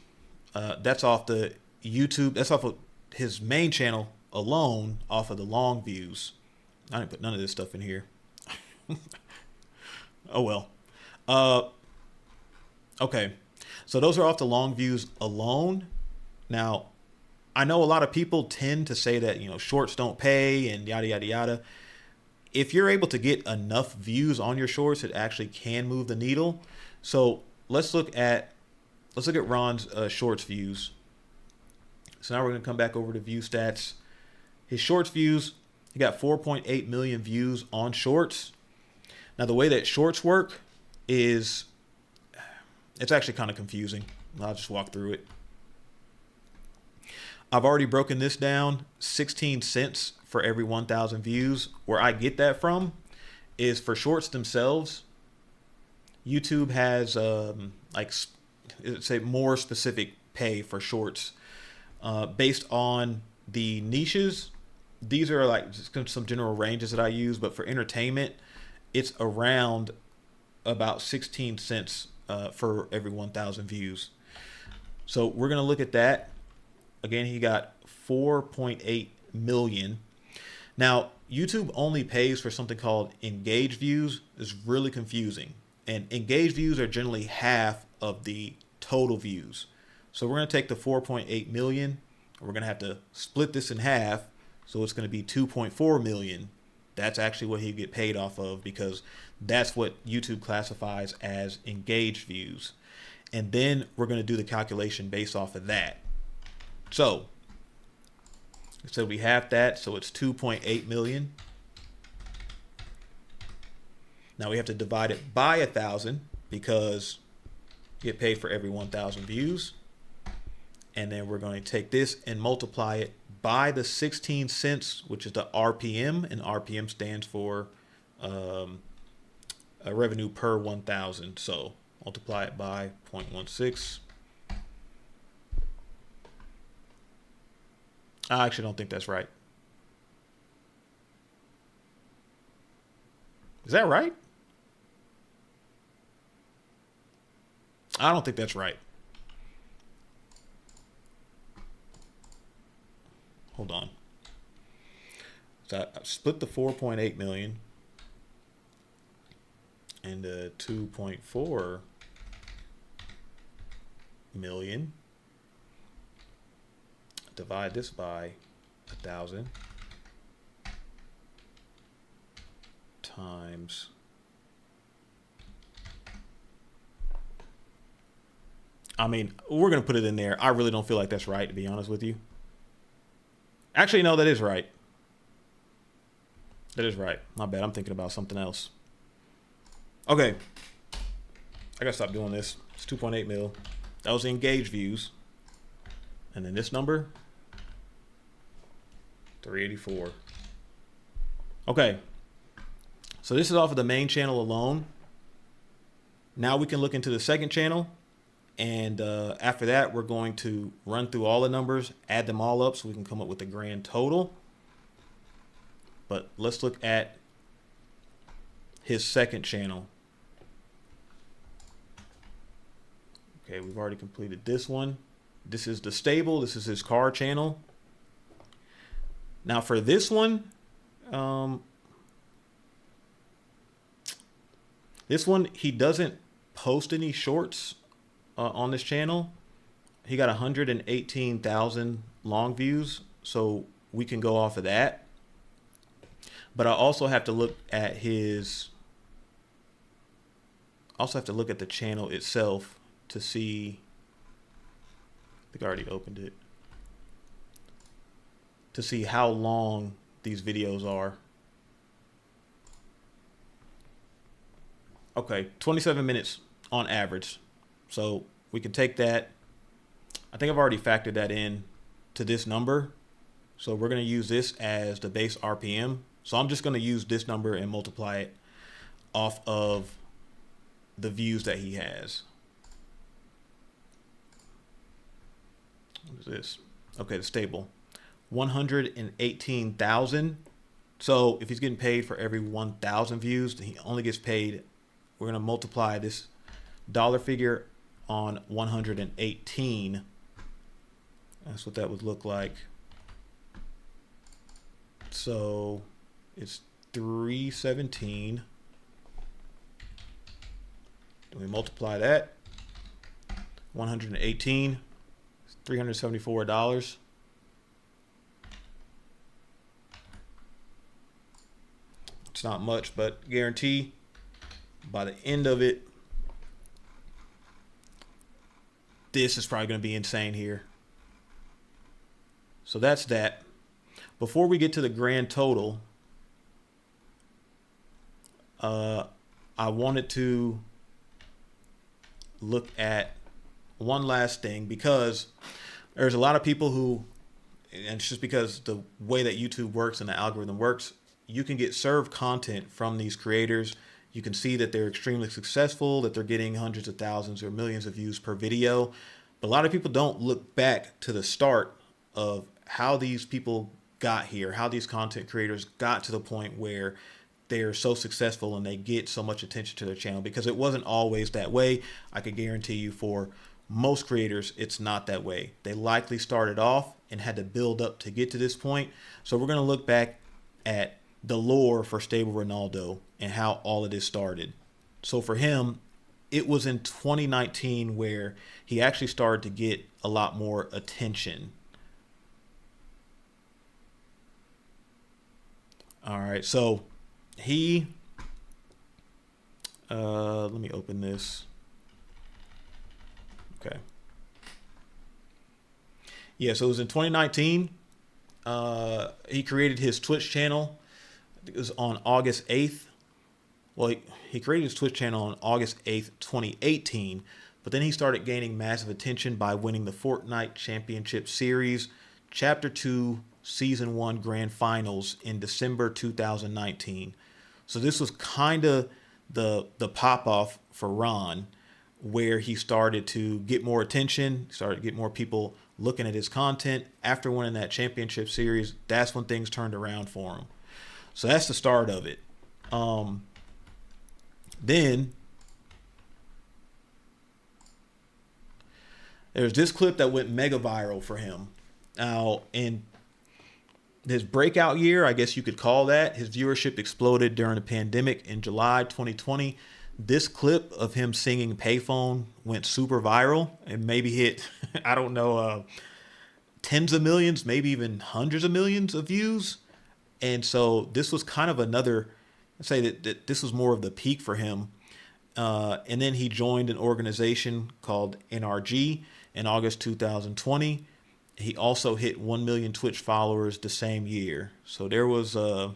That's off the YouTube. That's off of his main channel alone, off of the long views. I didn't put none of this stuff in here. Oh, well. Okay. So those are off the long views alone. Now, I know a lot of people tend to say that, you know, shorts don't pay and yada, yada, yada. If you're able to get enough views on your shorts, it actually can move the needle. So let's look at Ron's shorts views. So now we're going to come back over to view stats. His shorts views, he got 4.8 million views on shorts. Now the way that shorts work is, it's actually kind of confusing. I'll just walk through it. I've already broken this down. 16 cents for every 1,000 views. Where I get that from is for shorts themselves, YouTube has say more specific pay for shorts based on the niches. These are like just some general ranges that I use, but for entertainment, it's around about 16 cents for every 1,000 views. So we're going to look at that. Again, he got 4.8 million. Now, YouTube only pays for something called engaged views. It's really confusing. And engaged views are generally half of the total views. So we're going to take the 4.8 million. We're going to have to split this in half. So it's going to be 2.4 million. That's actually what he'd get paid off of, because that's what YouTube classifies as engaged views. And then we're going to do the calculation based off of that. So we have that. So it's 2.8 million. Now we have to divide it by 1,000 because you get paid for every 1,000 views. And then we're going to take this and multiply it by the 16 cents, which is the RPM, and RPM stands for a revenue per 1,000. So multiply it by 0.16. I actually don't think that's right. Is that right? I don't think that's right. Hold on. So I split the 4.8 million into 2.4 million. Divide this by 1,000 times we're going to put it in there. I really don't feel like that's right, to be honest with you. Actually, no, that is right. That is right. My bad. I'm thinking about something else. Okay. I got to stop doing this. It's 2.8 mil. That was the engaged views. And then this number, 384. Okay. So this is off of the main channel alone. Now we can look into the second channel. And after that, we're going to run through all the numbers, add them all up so we can come up with the grand total. But let's look at his second channel. Okay, we've already completed this one. This is the stable. This is his car channel. Now for this one, he doesn't post any shorts on this channel. He got 118,000 long views, so we can go off of that. But I also have to look at the channel itself to see. I think I already opened it. To see how long these videos are. Okay, 27 minutes on average. So we can take that. I think I've already factored that in to this number. So we're going to use this as the base RPM. So I'm just going to use this number and multiply it off of the views that he has. What is this? Okay, the stable. 118,000. So if he's getting paid for every 1,000 views, he only gets paid. We're going to multiply this dollar figure on 118. That's what that would look like. So it's 317. Then we multiply that. 118, $374. It's not much, but guarantee by the end of it, this is probably going to be insane here. So that's that. Before we get to the grand total, I wanted to look at one last thing, because there's a lot of people who, and it's just because the way that YouTube works and the algorithm works, you can get served content from these creators. You can see that they're extremely successful, that they're getting hundreds of thousands or millions of views per video. But a lot of people don't look back to the start of how these people got here, how these content creators got to the point where they're so successful and they get so much attention to their channel, because it wasn't always that way. I can guarantee you for most creators, it's not that way. They likely started off and had to build up to get to this point. So we're going to look back at the lore for Stable Ronaldo and how all of this started. So for him, it was in 2019 where he actually started to get a lot more attention. All right, so he, let me open this. Okay. Yeah, so it was in 2019. He created his Twitch channel. It was on August 8th. Well, he created his Twitch channel on August 8th, 2018. But then he started gaining massive attention by winning the Fortnite Championship Series, Chapter 2, Season 1 Grand Finals in December 2019. So this was kind of the pop-off for Ron, where he started to get more attention, started to get more people looking at his content. After winning that championship series, that's when things turned around for him. So that's the start of it. Then there's this clip that went mega viral for him. Now, in his breakout year, I guess you could call that, his viewership exploded during the pandemic in July 2020. This clip of him singing Payphone went super viral and maybe hit, I don't know, tens of millions, maybe even hundreds of millions of views. And so this was kind of another, I'd say that this was more of the peak for him. And then he joined an organization called NRG in August 2020. He also hit 1 million Twitch followers the same year. So there was there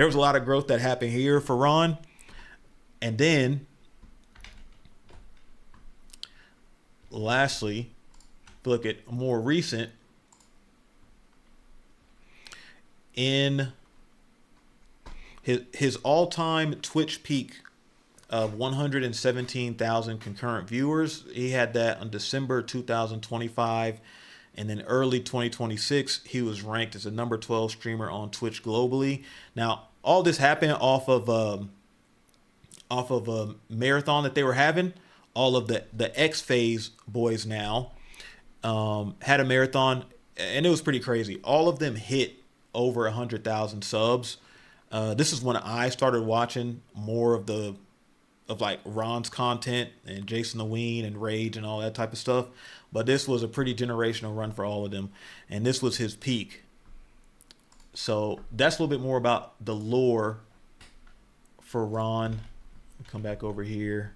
was a lot of growth that happened here for Ron. And then, lastly, look at more recent. In his all-time Twitch peak of 117,000 concurrent viewers, he had that on December 2025, and then early 2026, he was ranked as the number 12 streamer on Twitch globally. Now, all this happened off of a marathon that they were having. All of the X Phase boys now had a marathon, and it was pretty crazy. All of them hit over 100,000 subs. This is when I started watching more of like Ron's content and Jason the Ween and Rage and all that type of stuff. But this was a pretty generational run for all of them, and this was his peak. So that's a little bit more about the lore for Ron. Come back over here.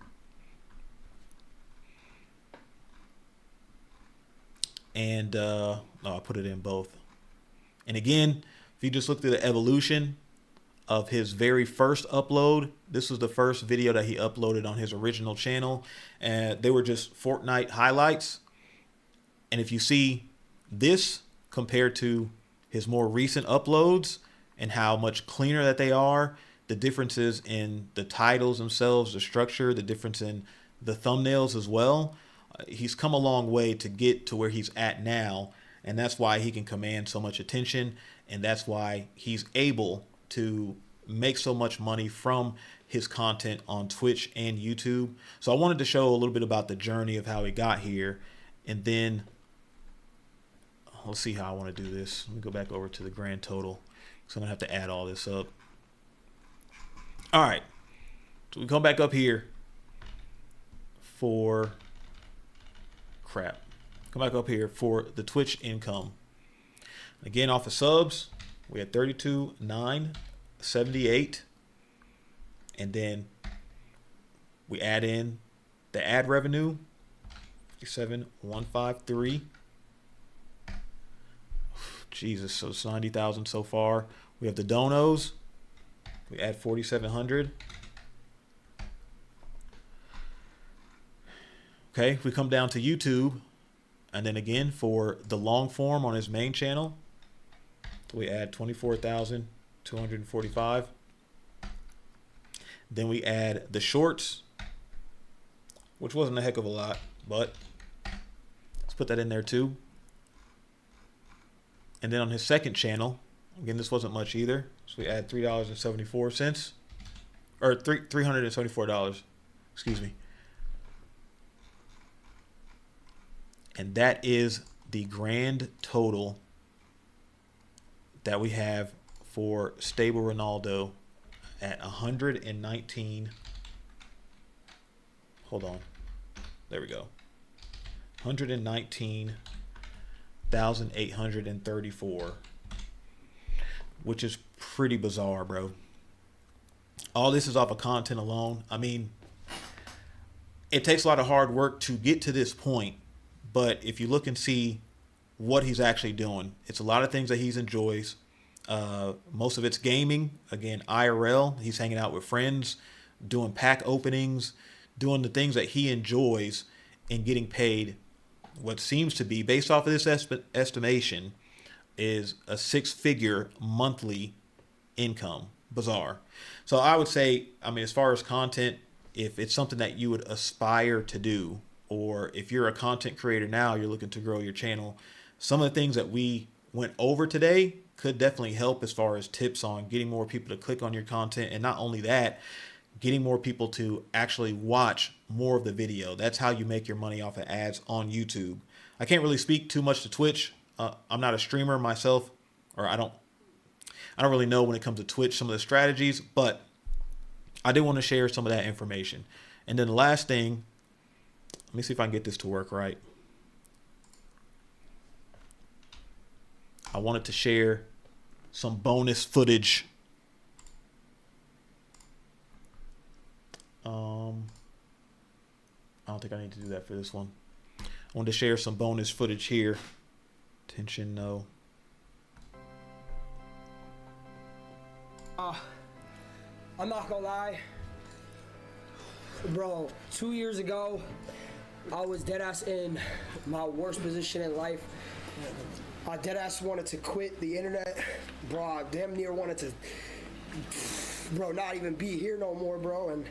And I'll put it in both. And again, if you just look through the evolution of his very first upload, this was the first video that he uploaded on his original channel. And they were just Fortnite highlights. And if you see this compared to his more recent uploads and how much cleaner that they are, the differences in the titles themselves, the structure, the difference in the thumbnails as well. He's come a long way to get to where he's at now. And that's why he can command so much attention. And that's why he's able to make so much money from his content on Twitch and YouTube. So I wanted to show a little bit about the journey of how he got here. And then let's see how I want to do this. Let me go back over to the grand total. So I'm going to have to add all this up. All right, so we come back up here for come back up here for the Twitch income. Again, off of subs, we had 32,978, and then we add in the ad revenue, 57,153. Jesus, so it's 90,000 so far. We have the donos. We add 4,700. Okay, if we come down to YouTube, and then again for the long form on his main channel, we add 24,245. Then we add the shorts, which wasn't a heck of a lot, but let's put that in there too. And then on his second channel, again, this wasn't much either. So we add $3.74 or $374, excuse me. And that is the grand total that we have for Stable Ronaldo at 119. Hold on. There we go. 119,834, which is pretty bizarre, bro. All this is off of content alone. I mean, it takes a lot of hard work to get to this point, but if you look and see what he's actually doing, it's a lot of things that he enjoys. Most of it's gaming. Again, IRL. He's hanging out with friends, doing pack openings, doing the things that he enjoys, and getting paid what seems to be, based off of this estimation, is a six-figure monthly income. Bizarre. So I would say, I mean, as far as content, if it's something that you would aspire to do, or if you're a content creator now, you're looking to grow your channel, some of the things that we went over today could definitely help as far as tips on getting more people to click on your content. And not only that, getting more people to actually watch more of the video. That's how you make your money off of ads on YouTube. I can't really speak too much to Twitch. I'm not a streamer myself, or I don't really know when it comes to Twitch some of the strategies, but I do want to share some of that information. And then the last thing, let me see if I can get this to work right. I wanted to share some bonus footage. I don't think I need to do that for this one. I wanted to share some bonus footage here. Attention, no. I'm not gonna lie, bro. 2 years ago, I was deadass in my worst position in life. I deadass wanted to quit the internet, bro. I damn near wanted to, bro, not even be here no more, bro. And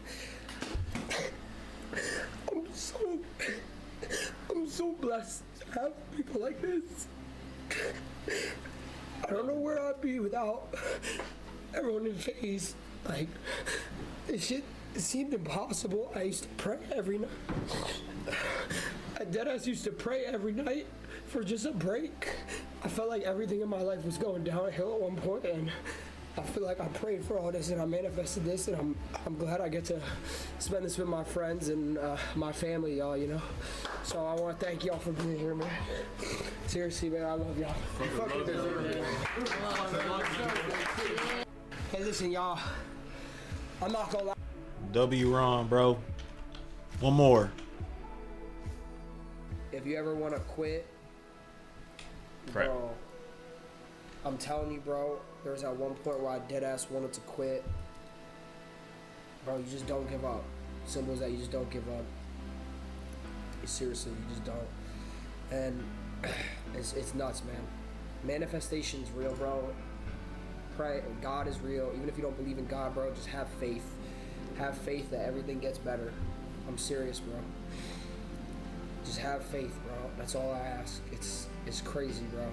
I'm so blessed to have people like this. I don't know where I'd be without everyone in phase. Like, this shit seemed impossible. I used to pray every night. I deadass used to pray every night for just a break. I felt like everything in my life was going downhill at one point, and I feel like I prayed for all this and I manifested this, and I'm glad I get to spend this with my friends and my family, y'all, you know. So I want to thank y'all for being here, man. Seriously, man, I love y'all. Hey, listen, y'all. I'm not gonna lie. W Ron, bro. One more. If you ever want to quit, Right. bro, I'm telling you, bro, there was at one point where I deadass wanted to quit. Bro, you just don't give up. Simple as that, you just don't give up. Seriously, you just don't. And it's nuts, man. Manifestation's real, bro. Pray, God is real. Even if you don't believe in God, bro, just have faith. Have faith that everything gets better. I'm serious, bro. Just have faith, bro. That's all I ask. It's crazy, bro.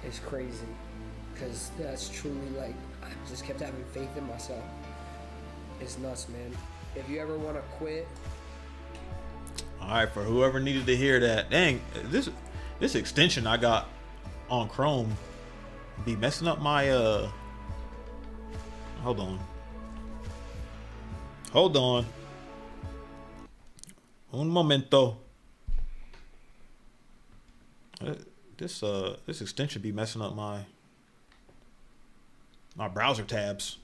It's crazy. Because that's truly, like, I just kept having faith in myself. It's nuts, man. If you ever want to quit. All right, for whoever needed to hear that. Dang, this extension I got on Chrome be messing up my hold on. Un momento. This extension be messing up my browser tabs.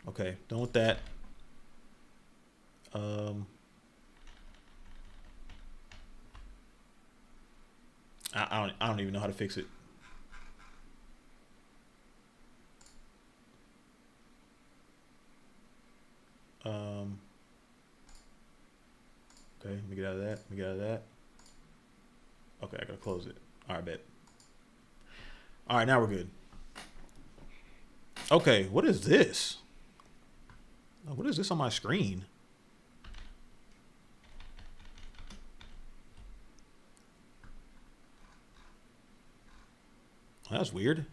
Okay, done with that. I don't even know how to fix it. Okay, let me get out of that. Okay, I gotta close it. All right, bet. All right, now we're good. Okay, what is this? What is this on my screen? That's weird.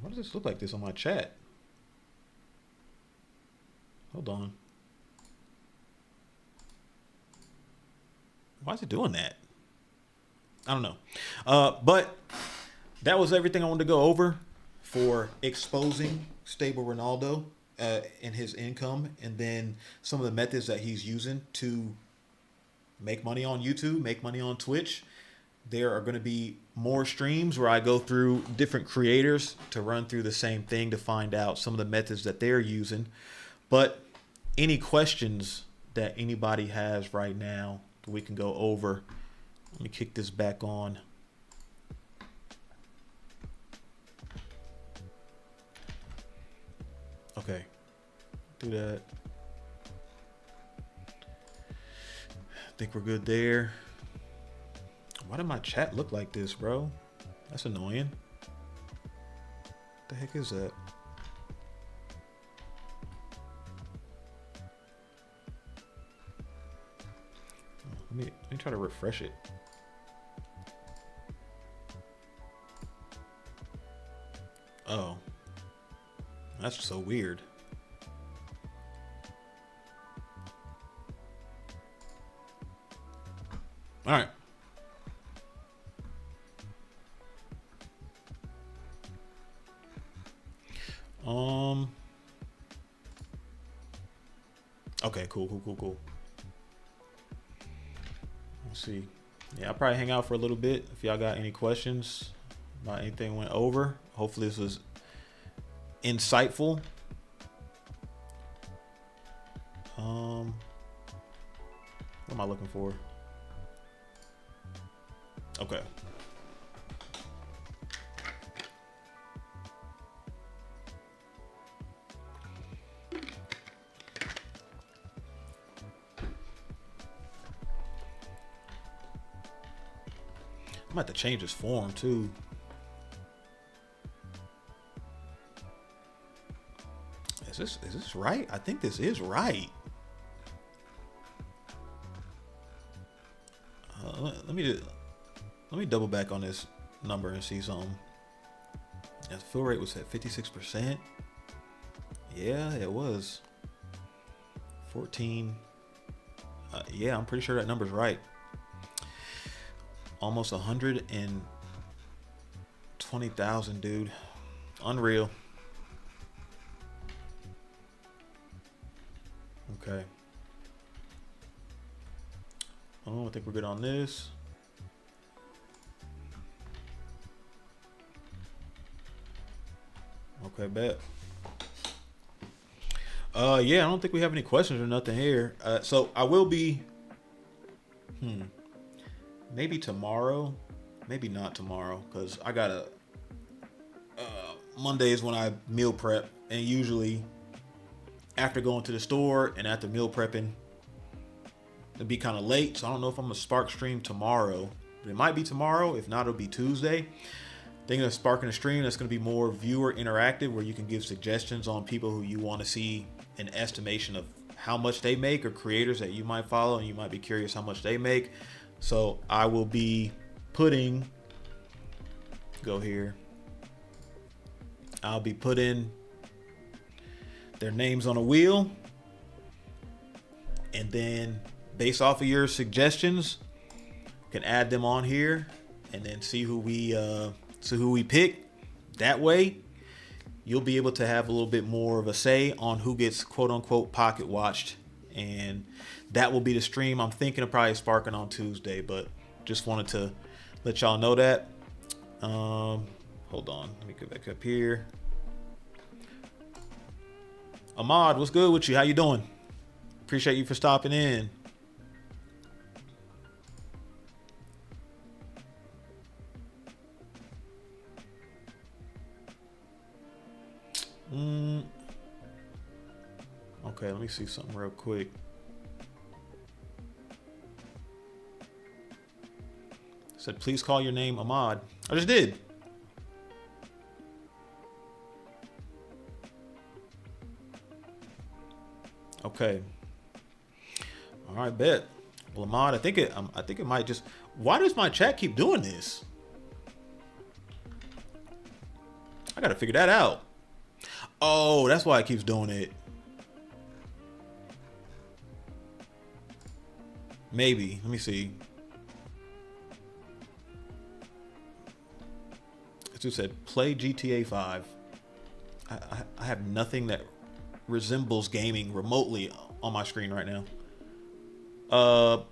Why does this look like this on my chat? Hold on. Why is it doing that? I don't know. But that was everything I wanted to go over for exposing Stable Ronaldo and his income, and then some of the methods that he's using to make money on YouTube, make money on Twitch. There are going to be more streams where I go through different creators to run through the same thing to find out some of the methods that they're using. But any questions that anybody has right now, we can go over. Let me kick this back on. Okay, do that. I think we're good there. Why did my chat look like this, bro? That's annoying. What the heck is that? Let me try to refresh it. Oh, that's so weird. All right. Okay, cool. Let's see. Yeah, I'll probably hang out for a little bit. If y'all got any questions about anything went over, hopefully this was insightful. What am I looking for? Okay. I'm about to change this form too. Is this right? I think this is right. Let me double back on this number and see something. Yeah, the fill rate was at 56%. Yeah, it was 14. Yeah, I'm pretty sure that number's right. Almost 120,000, dude. Unreal. Okay. Oh, I think we're good on this. Okay, bet. Yeah, I don't think we have any questions or nothing here. So I will be, maybe tomorrow, maybe not tomorrow, because I gotta, Monday is when I meal prep, and usually after going to the store and after meal prepping, it'll be kind of late, so I don't know if I'm gonna spark stream tomorrow, but it might be tomorrow. If not, it'll be Tuesday. Thinking of sparking a stream that's going to be more viewer interactive, where you can give suggestions on people who you want to see an estimation of how much they make, or creators that you might follow and you might be curious how much they make. So I will be putting, go here, I'll be putting their names on a wheel, and then based off of your suggestions, can add them on here and then see who we pick. That way you'll be able to have a little bit more of a say on who gets quote unquote pocket watched, and that will be the stream I'm thinking of probably sparking on Tuesday, but just wanted to let y'all know that. Hold on, let me go back up here. Ahmad, what's good with you? How you doing? Appreciate you for stopping in. Okay, let me see something real quick. It said, please call your name Ahmad. I just did. Okay. All right, bet. Well, Ahmad, I think it might just. Why does my chat keep doing this? I gotta figure that out. Oh, that's why it keeps doing it. Maybe. Let me see. This dude said, play GTA 5. I have nothing that resembles gaming remotely on my screen right now. Let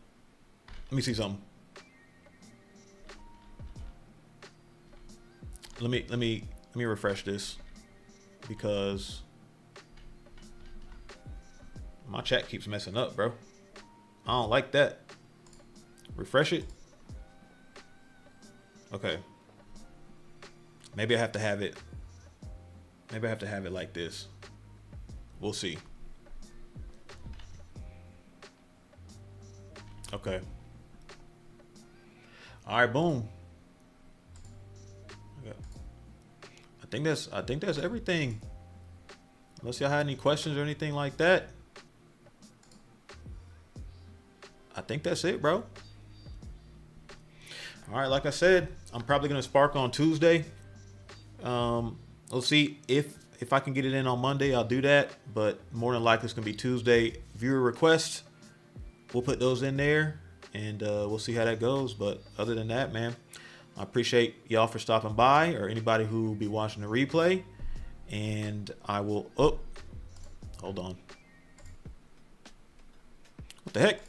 me see something. Let me refresh this because my chat keeps messing up, bro. I don't like that. Refresh it. Okay. Maybe I have to have it. Maybe I have to have it like this. We'll see. Okay. All right, boom. Okay. I think that's everything. Unless y'all had any questions or anything like that. I think that's it, bro. All right, like I said, I'm probably gonna spark on Tuesday. We'll see if I can get it in on Monday. I'll do that, but more than likely it's gonna be Tuesday. Viewer requests, we'll put those in there, and we'll see how that goes. But other than that, man, I appreciate y'all for stopping by, or anybody who will be watching the replay. And I will. Oh, hold on. What the heck?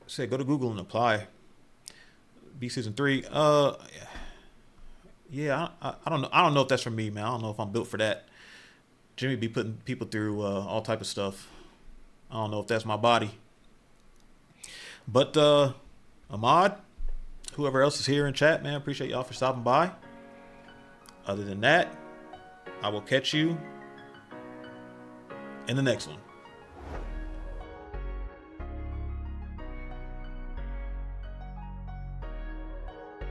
Said go to Google and apply. Be season 3. Yeah, I don't know. I don't know if that's for me, man. I don't know if I'm built for that. Jimmy be putting people through all type of stuff. I don't know if that's my body. But Ahmad, whoever else is here in chat, man, appreciate y'all for stopping by. Other than that, I will catch you in the next one.